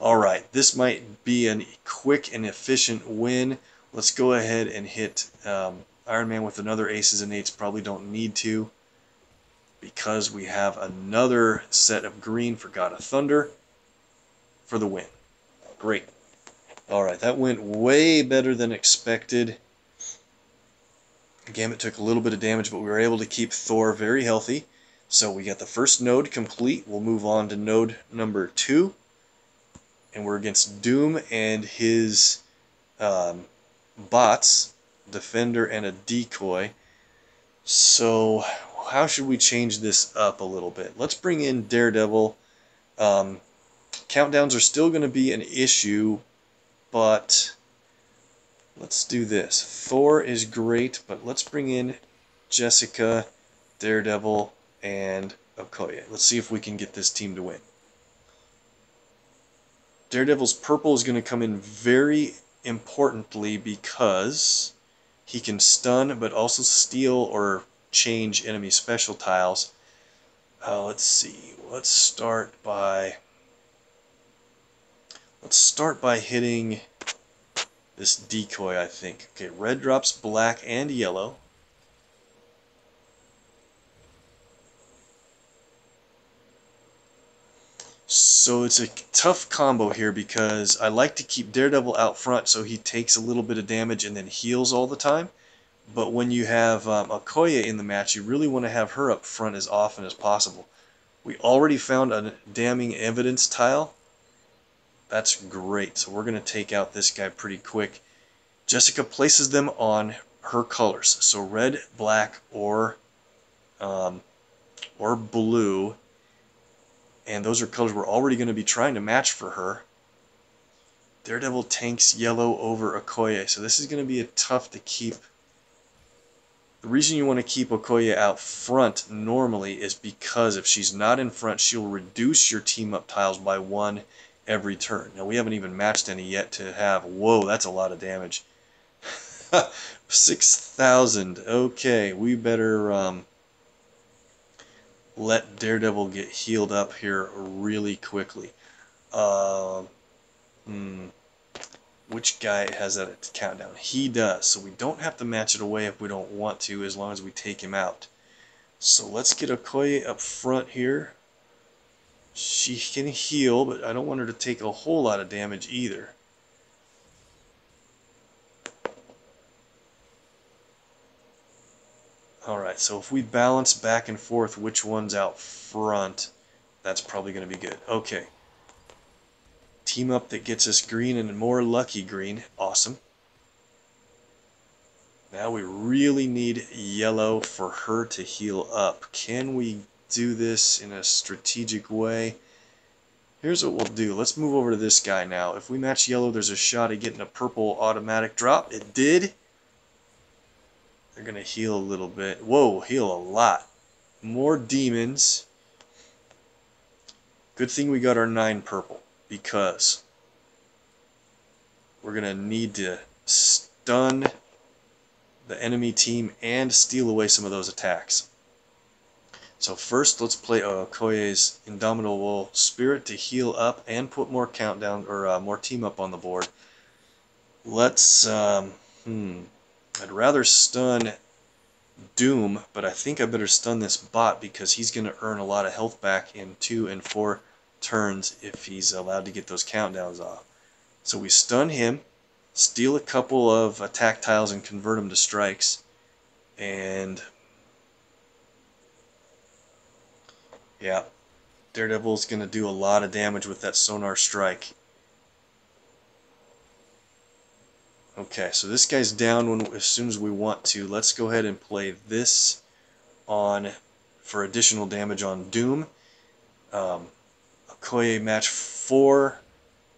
Alright, this might be a quick and efficient win. Let's go ahead and hit Iron Man with another Aces and Eights. Probably don't need to, because we have another set of green for God of Thunder for the win. Great. Alright, that went way better than expected. Gambit took a little bit of damage, but we were able to keep Thor very healthy. So we got the first node complete. We'll move on to node number 2. And we're against Doom and his bots, Defender and a Decoy. So how should we change this up a little bit? Let's bring in Daredevil. Countdowns are still going to be an issue, but let's do this. Thor is great, but let's bring in Jessica, Daredevil, and Okoye. Let's see if we can get this team to win. Daredevil's purple is going to come in very importantly because he can stun but also steal or change enemy special tiles. Let's see. Let's start by hitting this Decoy, I think. Okay, red drops black and yellow. So it's a tough combo here because I like to keep Daredevil out front so he takes a little bit of damage and then heals all the time. But when you have Okoye in the match, you really want to have her up front as often as possible. We already found a damning evidence tile. That's great. So we're going to take out this guy pretty quick. Jessica places them on her colors. So red, black, or blue. And those are colors we're already going to be trying to match for her. Daredevil tanks yellow over Okoye. So this is going to be tough to keep. The reason you want to keep Okoye out front normally is because if she's not in front, she'll reduce your team up tiles by 1 every turn. Now we haven't even matched any yet to have. Whoa, that's a lot of damage. 6,000. Okay, we better let Daredevil get healed up here really quickly. Which guy has that countdown? He does, so we don't have to match it away if we don't want to, as long as we take him out. So let's get Okoye up front here. She can heal, but I don't want her to take a whole lot of damage either. Alright, so if we balance back and forth which one's out front, that's probably going to be good. Okay. Team up that gets us green and more lucky green. Awesome. Now we really need yellow for her to heal up. Can we do this in a strategic way? Here's what we'll do. Let's move over to this guy now. If we match yellow, there's a shot at getting a purple automatic drop. It did. They're going to heal a little bit. Whoa, heal a lot. More demons. Good thing we got our 9 purple, because we're going to need to stun the enemy team and steal away some of those attacks. So first, let's play Okoye's Indomitable Spirit to heal up and put more countdown or more team up on the board. Let's I'd rather stun Doom, but I think I better stun this bot because he's going to earn a lot of health back in 2 and 4 turns if he's allowed to get those countdowns off. So we stun him, steal a couple of attack tiles and convert them to strikes, and yeah, Daredevil's going to do a lot of damage with that sonar strike. Okay, so this guy's down as soon as we want to. Let's go ahead and play this on for additional damage on Doom. Okoye match 4,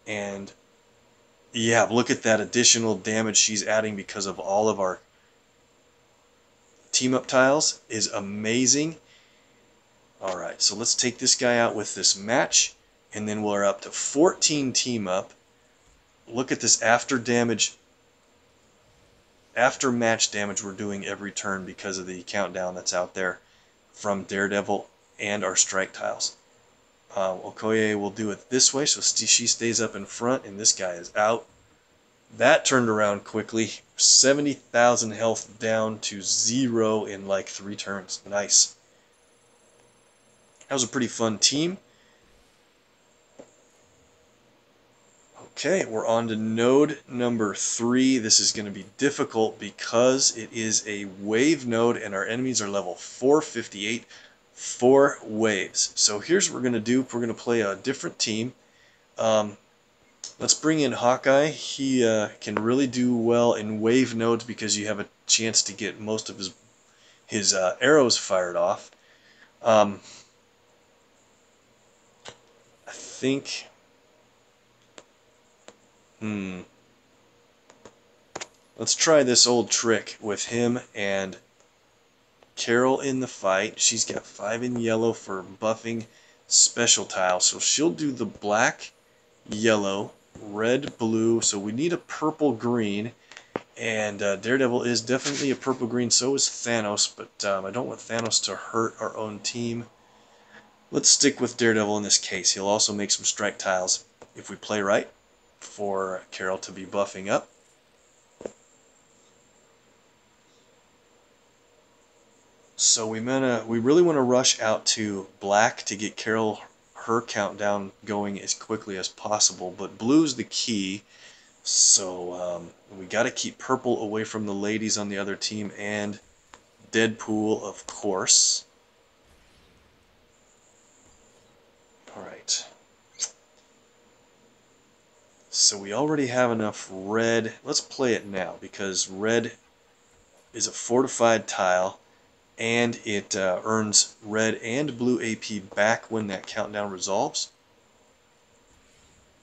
and yeah, look at that additional damage she's adding because of all of our team up tiles is amazing. Alright, so let's take this guy out with this match, and then we're up to 14 team up. Look at this after match damage we're doing every turn because of the countdown that's out there from Daredevil and our strike tiles. Okoye will do it this way, so she stays up in front, and this guy is out. That turned around quickly. 70,000 health down to 0 in like 3 turns. Nice. That was a pretty fun team. Okay, we're on to node number 3. This is going to be difficult because it is a wave node and our enemies are level 458, 4 waves. So here's what we're going to do. We're going to play a different team. Let's bring in Hawkeye. He can really do well in wave nodes because you have a chance to get most of his arrows fired off. I think... Let's try this old trick with him and Carol in the fight. She's got 5 in yellow for buffing special tile. So she'll do the black, yellow, red, blue. So we need a purple, green. And Daredevil is definitely a purple, green. So is Thanos. But I don't want Thanos to hurt our own team. Let's stick with Daredevil in this case. He'll also make some strike tiles if we play right for Carol to be buffing up. So we really want to rush out to black to get Carol her countdown going as quickly as possible, but blue's the key. So we got to keep purple away from the ladies on the other team and Deadpool, of course. All right. So we already have enough red. Let's play it now because red is a fortified tile and it earns red and blue AP back when that countdown resolves.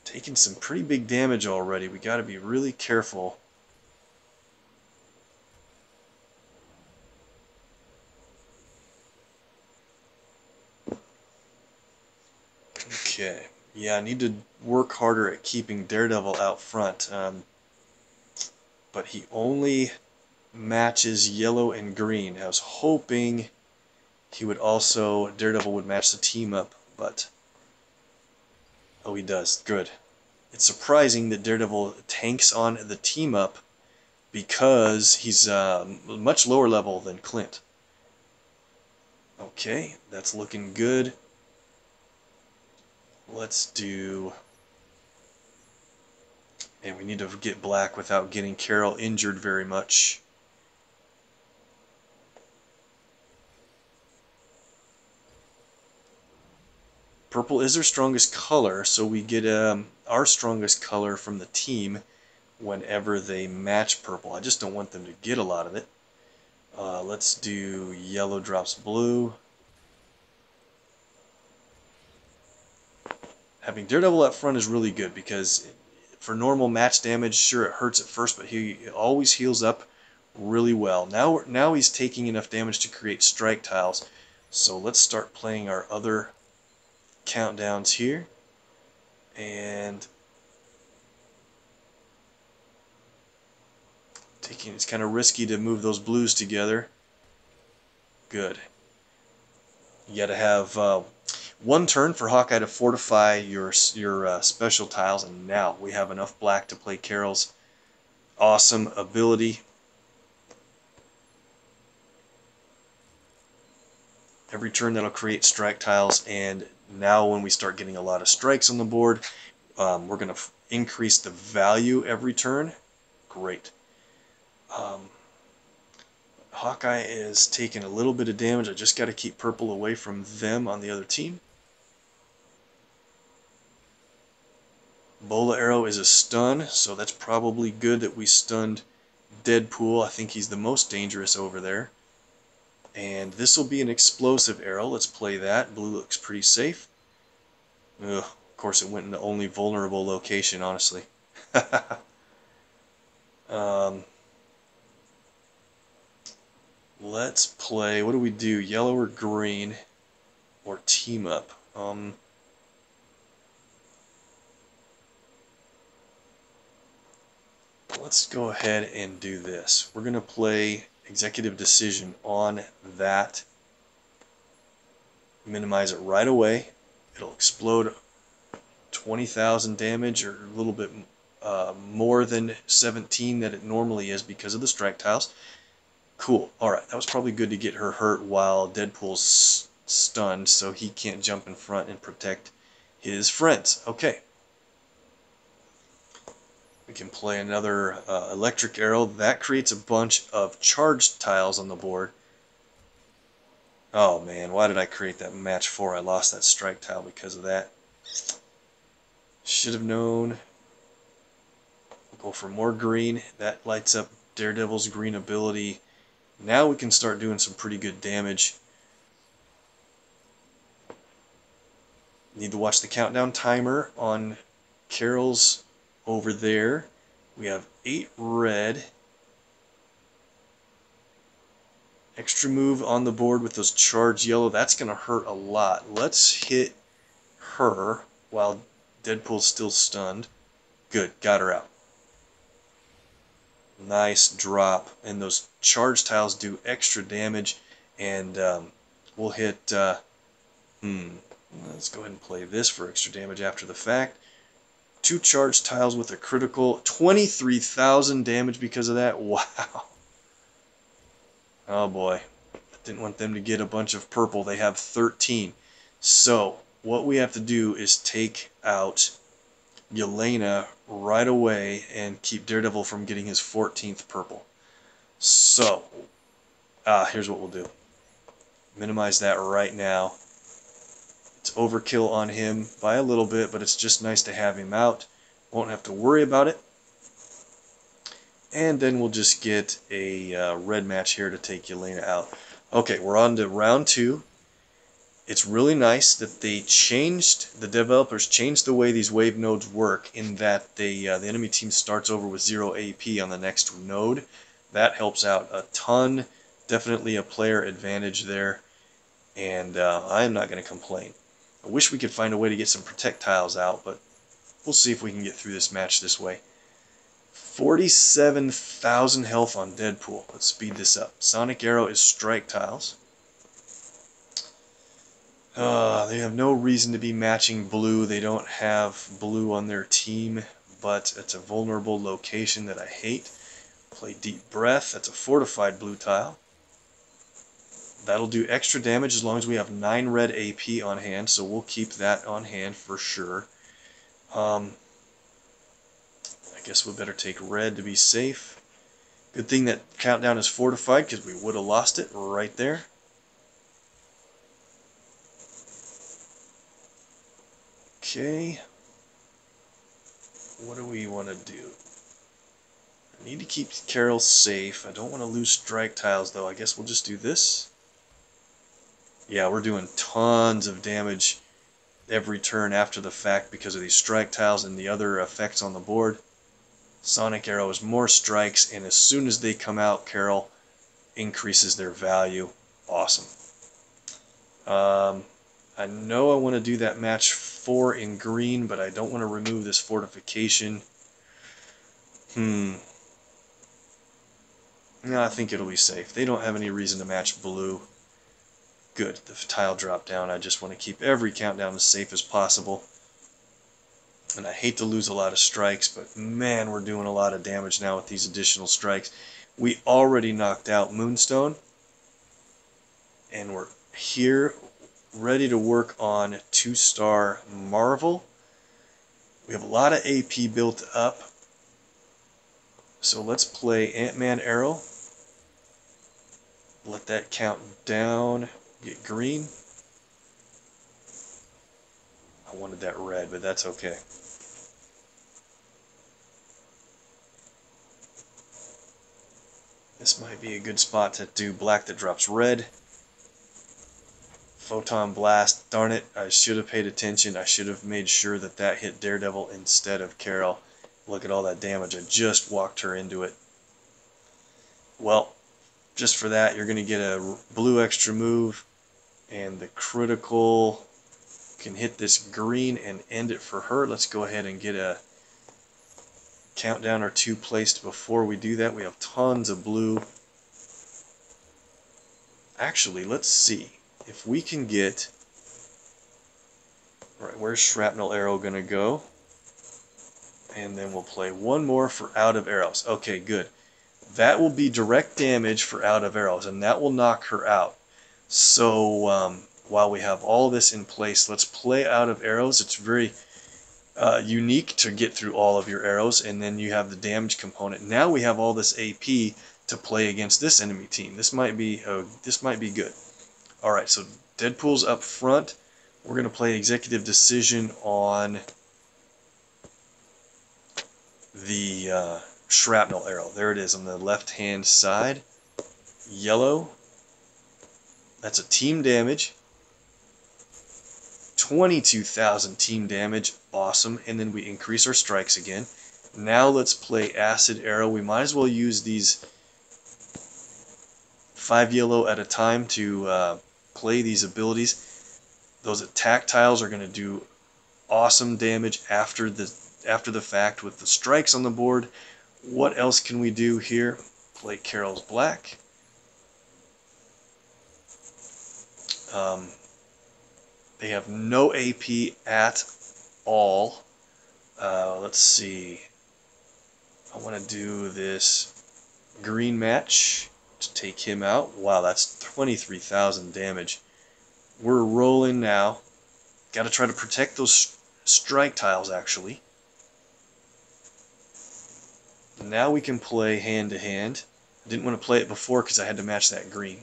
Taking some pretty big damage already. We got to be really careful. Okay. Yeah, I need to work harder at keeping Daredevil out front. But he only matches yellow and green. I was hoping he would also, Daredevil would match the team up, but oh, he does. Good. It's surprising that Daredevil tanks on the team up because he's much lower level than Clint. Okay, that's looking good. Let's do... And we need to get black without getting Carol injured very much. Purple is our strongest color, so we get our strongest color from the team whenever they match purple. I just don't want them to get a lot of it. Let's do yellow drops blue. Having Daredevil up front is really good because for normal match damage, sure it hurts at first, but he always heals up really well. Now he's taking enough damage to create strike tiles. So let's start playing our other countdowns here. And it's kind of risky to move those blues together. Good. You got to have one turn for Hawkeye to fortify your special tiles, and now we have enough black to play Carol's awesome ability. Every turn that'll create strike tiles, and now when we start getting a lot of strikes on the board, we're going to increase the value every turn. Great. Hawkeye is taking a little bit of damage. I just got to keep purple away from them on the other team. Bola Arrow is a stun, so that's probably good that we stunned Deadpool. I think he's the most dangerous over there. And this will be an explosive arrow. Let's play that. Blue looks pretty safe. Ugh, of course it went in the only vulnerable location, honestly. um, let's play, what do we do? Yellow or green? Or team up? Let's go ahead and do this. We're going to play executive decision on that. Minimize it right away. It'll explode 20,000 damage, or a little bit more than 17 that it normally is because of the strike tiles. Cool. Alright, that was probably good to get her hurt while Deadpool's stunned, so he can't jump in front and protect his friends. Okay. We can play another electric arrow. That creates a bunch of charged tiles on the board. Oh man, why did I create that match 4? I lost that strike tile because of that. Should have known. We'll go for more green. That lights up Daredevil's green ability. Now we can start doing some pretty good damage. Need to watch the countdown timer on Carol's over there. We have 8 red. Extra move on the board with those charged yellow. That's going to hurt a lot. Let's hit her while Deadpool's still stunned. Good, got her out. Nice drop. And those charge tiles do extra damage. And we'll hit... let's go ahead and play this for extra damage after the fact. 2 charge tiles with a critical. 23,000 damage because of that. Wow. Oh boy. Didn't want them to get a bunch of purple. They have 13. So what we have to do is take out Yelena right away and keep Daredevil from getting his 14th purple. So here's what we'll do. Minimize that right now. It's overkill on him by a little bit, but it's just nice to have him out. Won't have to worry about it. And then we'll just get a red match here to take Yelena out. Okay, we're on to round 2. It's really nice that the developers changed the way these wave nodes work, in that the enemy team starts over with 0 AP on the next node. That helps out a ton. Definitely a player advantage there, and I'm not going to complain. I wish we could find a way to get some protect tiles out, but we'll see if we can get through this match this way. 47,000 health on Deadpool. Let's speed this up. Sonic Arrow is strike tiles. They have no reason to be matching blue. They don't have blue on their team, but it's a vulnerable location that I hate. Play Deep Breath. That's a fortified blue tile. That'll do extra damage as long as we have 9 red AP on hand, so we'll keep that on hand for sure. I guess we better take red to be safe. Good thing that countdown is fortified, because we would have lost it right there. Okay. What do we want to do? I need to keep Carol safe. I don't want to lose strike tiles, though. I guess we'll just do this. Yeah, we're doing tons of damage every turn after the fact because of these strike tiles and the other effects on the board. Sonic Arrow is more strikes, and as soon as they come out, Carol increases their value. Awesome. I know I want to do that match 4 in green, but I don't want to remove this fortification. No, I think it'll be safe. They don't have any reason to match blue. Good, the tile dropped down. I just want to keep every countdown as safe as possible. And I hate to lose a lot of strikes, but man, we're doing a lot of damage now with these additional strikes. We already knocked out Moonstone, and we're here ready to work on 2-star Marvel. We have a lot of AP built up, so let's play Ant-Man Arrow. Let that count down. Get green. I wanted that red, but that's okay. This might be a good spot to do black that drops red. Photon Blast. Darn it, I should have paid attention. I should have made sure that that hit Daredevil instead of Carol. Look at all that damage. I just walked her into it. Well, just for that, you're going to get a blue extra move, and the critical can hit this green and end it for her. Let's go ahead and get a countdown or two placed before we do that. We have tons of blue. Actually, let's see if we can get... Right, where's Shrapnel Arrow going to go? And then we'll play one more for Out of Arrows. Okay, good. That will be direct damage for Out of Arrows, and that will knock her out. So while we have all this in place, let's play Out of Arrows. It's very unique to get through all of your arrows, and then you have the damage component. Now we have all this AP to play against this enemy team. This might be good. All right, so Deadpool's up front. We're going to play Executive Decision on the Shrapnel Arrow. There it is on the left-hand side. Yellow. That's a team damage. 22,000 team damage. Awesome. And then we increase our strikes again. Now let's play Acid Arrow. We might as well use these 5 yellow at a time to play these abilities. Those attack tiles are going to do awesome damage after the fact with the strikes on the board. What else can we do here? Play Carol's Black. They have no AP at all. Let's see. I want to do this green match to take him out. Wow, that's 23,000 damage. We're rolling now. Got to try to protect those strike tiles, actually. Now we can play hand to hand. I didn't want to play it before because I had to match that green.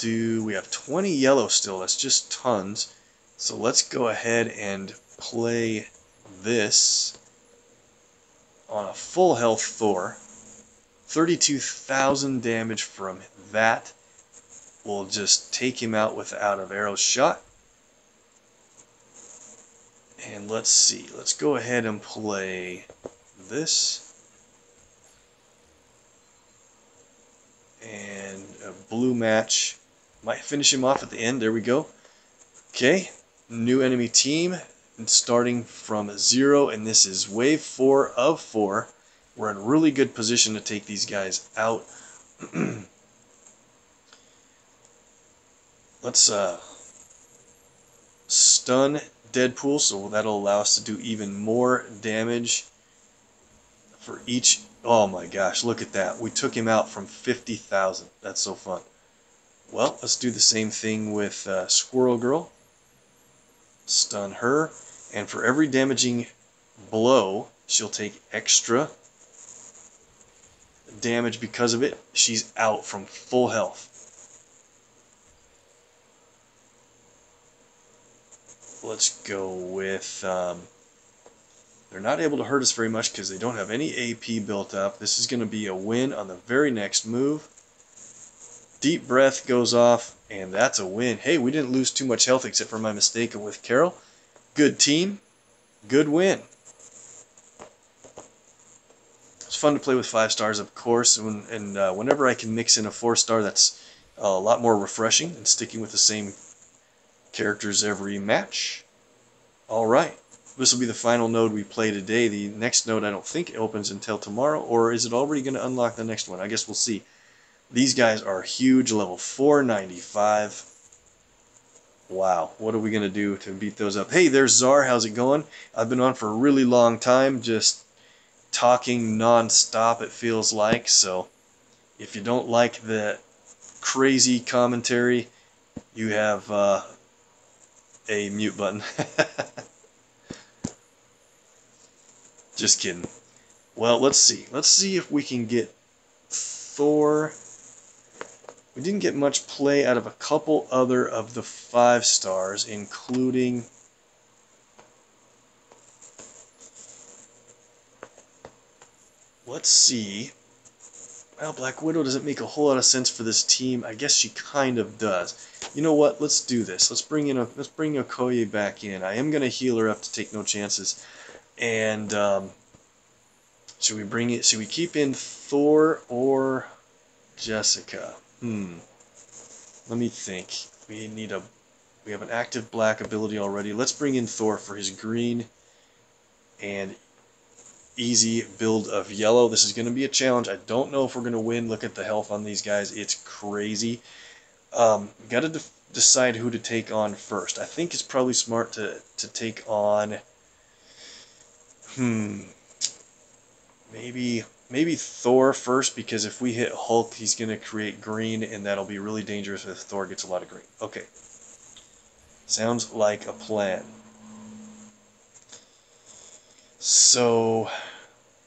We have 20 yellow still, that's just tons. So let's go ahead and play this on a full health Thor. 32,000 damage from that. We'll just take him out with Out of Arrows shot. And let's see, let's go ahead and play this. And a blue match. Might finish him off at the end. There we go. Okay, new enemy team. And starting from 0, and this is wave 4 of 4. We're in really good position to take these guys out. Let's stun Deadpool, so that'll allow us to do even more damage for each. Oh my gosh, look at that. We took him out from 50,000. That's so fun. Well, let's do the same thing with Squirrel Girl. Stun her, and for every damaging blow, she'll take extra damage because of it. She's out from full health. Let's go with... they're not able to hurt us very much because they don't have any AP built up. This is going to be a win on the very next move. Deep Breath goes off, and that's a win. Hey, we didn't lose too much health except for my mistake with Carol. Good team. Good win. It's fun to play with 5 stars, of course, and whenever I can mix in a 4-star, that's a lot more refreshing than sticking with the same characters every match. Alright, this will be the final node we play today. The next node I don't think opens until tomorrow, or is it already going to unlock the next one? I guess we'll see. These guys are huge, level 495. Wow, what are we going to do to beat those up? Hey, there's Czar, how's it going? I've been on for a really long time, just talking non-stop it feels like, so if you don't like the crazy commentary, you have a mute button. Just kidding. Well, let's see. Let's see if we can get Thor. We didn't get much play out of a couple other of the 5 stars, including let's see. Well, Black Widow doesn't make a whole lot of sense for this team. I guess she kind of does. You know what? Let's do this. Let's bring Okoye back in. I am gonna heal her up to take no chances. And should we keep in Thor or Jessica? Let me think. We have an active black ability already. Let's bring in Thor for his green and easy build of yellow. This is going to be a challenge. I don't know if we're going to win. Look at the health on these guys. It's crazy. Got to decide who to take on first. I think it's probably smart to take on maybe Thor first, because if we hit Hulk, he's going to create green, and that'll be really dangerous if Thor gets a lot of green. Okay. Sounds like a plan. So,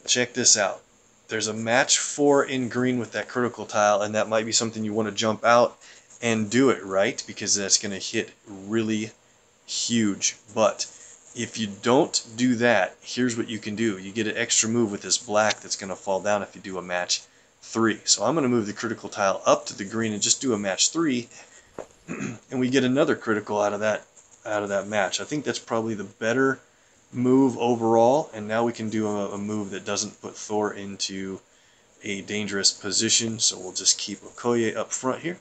check this out. There's a match 4 in green with that critical tile, and that might be something you want to jump out and do it, right? Because that's going to hit really huge. But if you don't do that, here's what you can do. You get an extra move with this black that's going to fall down if you do a match 3. So I'm going to move the critical tile up to the green and just do a match 3, and we get another critical out of that match. I think that's probably the better move overall, and now we can do a move that doesn't put Thor into a dangerous position. So we'll just keep Okoye up front here.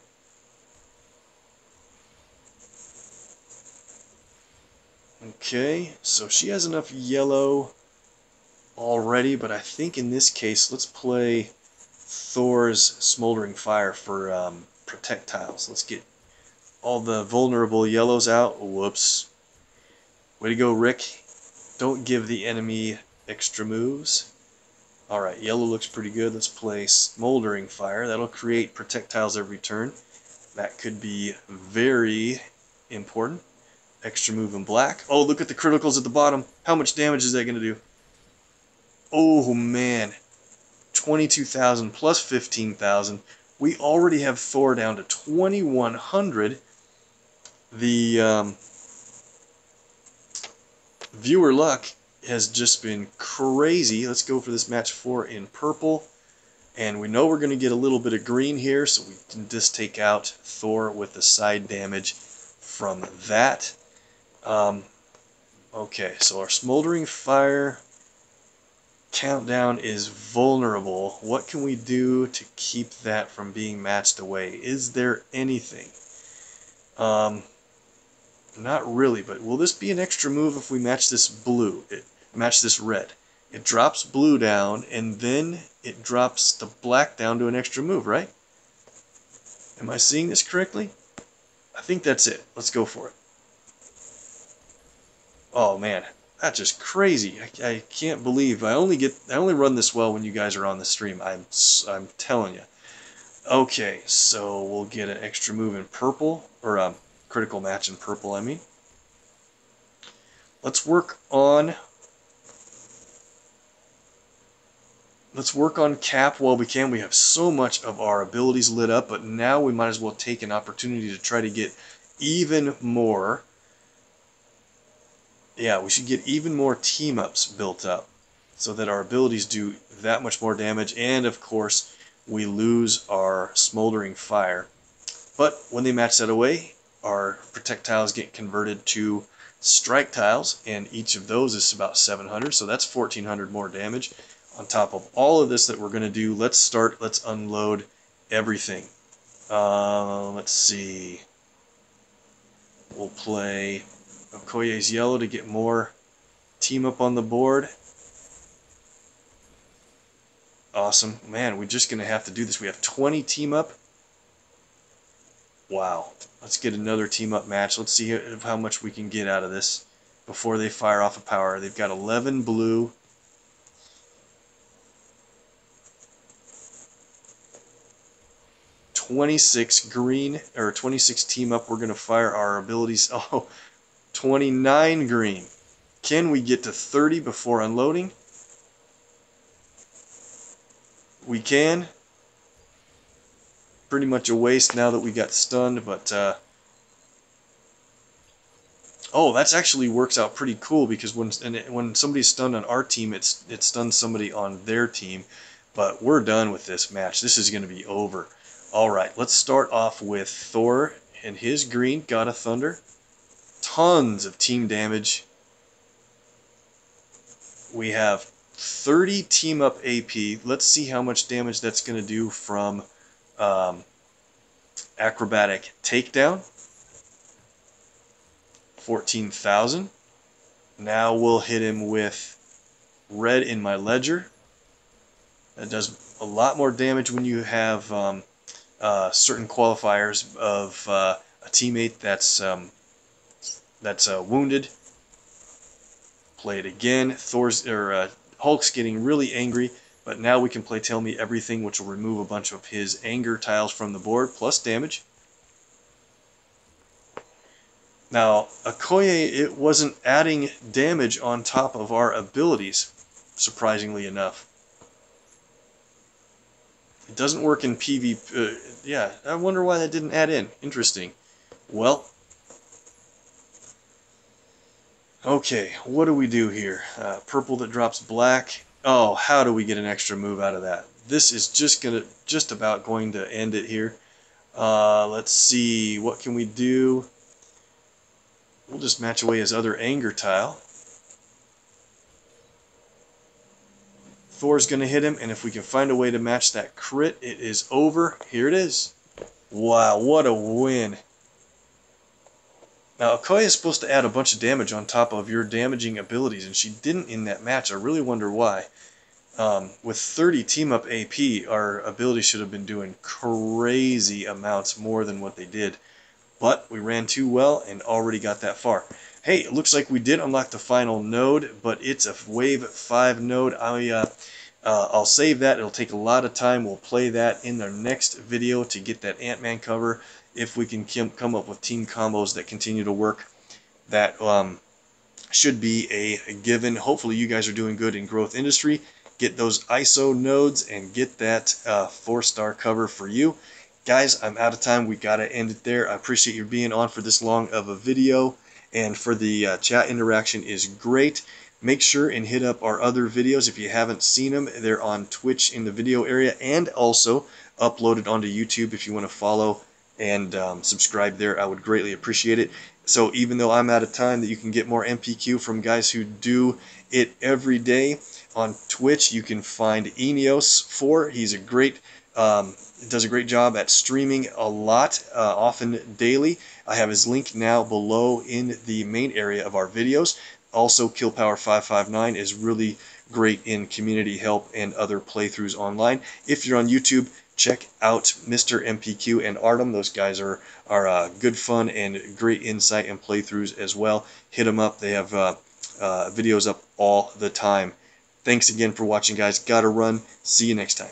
Okay, so she has enough yellow already, but I think in this case, let's play Thor's Smoldering Fire for protect tiles. Let's get all the vulnerable yellows out. Whoops. Way to go, Rick. Don't give the enemy extra moves. Alright, yellow looks pretty good. Let's play Smoldering Fire. That'll create protect tiles every turn. That could be very important. Extra move in black. Oh, look at the criticals at the bottom. How much damage is that going to do? Oh, man. 22,000 plus 15,000. We already have Thor down to 2,100. The viewer luck has just been crazy. Let's go for this match 4 in purple. And we know we're going to get a little bit of green here, so we can just take out Thor with the side damage from that. Okay, so our Smoldering Fire countdown is vulnerable. What can we do to keep that from being matched away? Is there anything? Not really, but will this be an extra move if we match this blue? Match this red. It drops blue down, and then it drops the black down to an extra move, right? Am I seeing this correctly? I think that's it. Let's go for it. Oh man, that's just crazy. I can't believe I only run this well when you guys are on the stream. I'm telling you. Okay, so we'll get an extra move in purple, or critical match in purple, I mean. Let's work on cap while we can. We have so much of our abilities lit up, but now we might as well take an opportunity to try to get even more. Yeah, we should get even more team-ups built up so that our abilities do that much more damage, and of course we lose our Smoldering Fire. But when they match that away, our protect tiles get converted to strike tiles, and each of those is about 700, so that's 1,400 more damage. On top of all of this that we're going to do, let's unload everything. Let's see. We'll play Okoye's yellow to get more team up on the board. Awesome. Man, we're just going to have to do this. We have 20 team up. Wow. Let's get another team up match. Let's see how much we can get out of this before they fire off a power. They've got 11 blue. $26 green, or 26 team up. We're going to fire our abilities. Oh, 29 green. Can we get to 30 before unloading? We can. Pretty much a waste now that we got stunned, but oh, that actually works out pretty cool, because when somebody's stunned on our team, it stuns somebody on their team. But we're done with this match. This is going to be over. Alright, let's start off with Thor and his green, God of Thunder. Tons of team damage. We have 30 team up AP. Let's see how much damage that's going to do from acrobatic takedown. 14,000. Now we'll hit him with red in my ledger. That does a lot more damage when you have certain qualifiers of a teammate that's wounded. Play it again. Hulk's getting really angry, but now we can play Tell Me Everything, which will remove a bunch of his anger tiles from the board, plus damage. Now, Okoye, it wasn't adding damage on top of our abilities, surprisingly enough. It doesn't work in PvP. Yeah, I wonder why that didn't add in. Interesting. Well, okay, what do we do here? Purple that drops black. Oh, how do we get an extra move out of that? This is just about going to end it here. Let's see, what can we do? We'll just match away his other anger tile. Thor's going to hit him, and if we can find a way to match that crit, it is over. Here it is. Wow, what a win. Now, Okoye is supposed to add a bunch of damage on top of your damaging abilities, and she didn't in that match. I really wonder why. With 30 team-up AP, our abilities should have been doing crazy amounts more than what they did. But we ran too well and already got that far. Hey, it looks like we did unlock the final node, but it's a wave 5 node. I'll save that. It'll take a lot of time. We'll play that in our next video to get that Ant-Man cover. If we can come up with team combos that continue to work, that should be a given. Hopefully you guys are doing good in Growth Industry. Get those ISO nodes and get that 4-star cover for you. Guys, I'm out of time. We got to end it there. I appreciate you being on for this long of a video. And for the chat interaction is great. Make sure and hit up our other videos if you haven't seen them. They're on Twitch in the video area and also uploaded onto YouTube if you want to follow and subscribe there. I would greatly appreciate it. So even though I'm out of time, that you can get more MPQ from guys who do it every day. On Twitch, you can find Eneos4. He's a great does a great job at streaming a lot, often daily. I have his link now below in the main area of our videos. Also, KillPower559 is really great in community help and other playthroughs online. If you're on YouTube, check out Mr. MPQ and Artem. Those guys are good fun and great insight and playthroughs as well. Hit them up. They have videos up all the time. Thanks again for watching, guys. Gotta run. See you next time.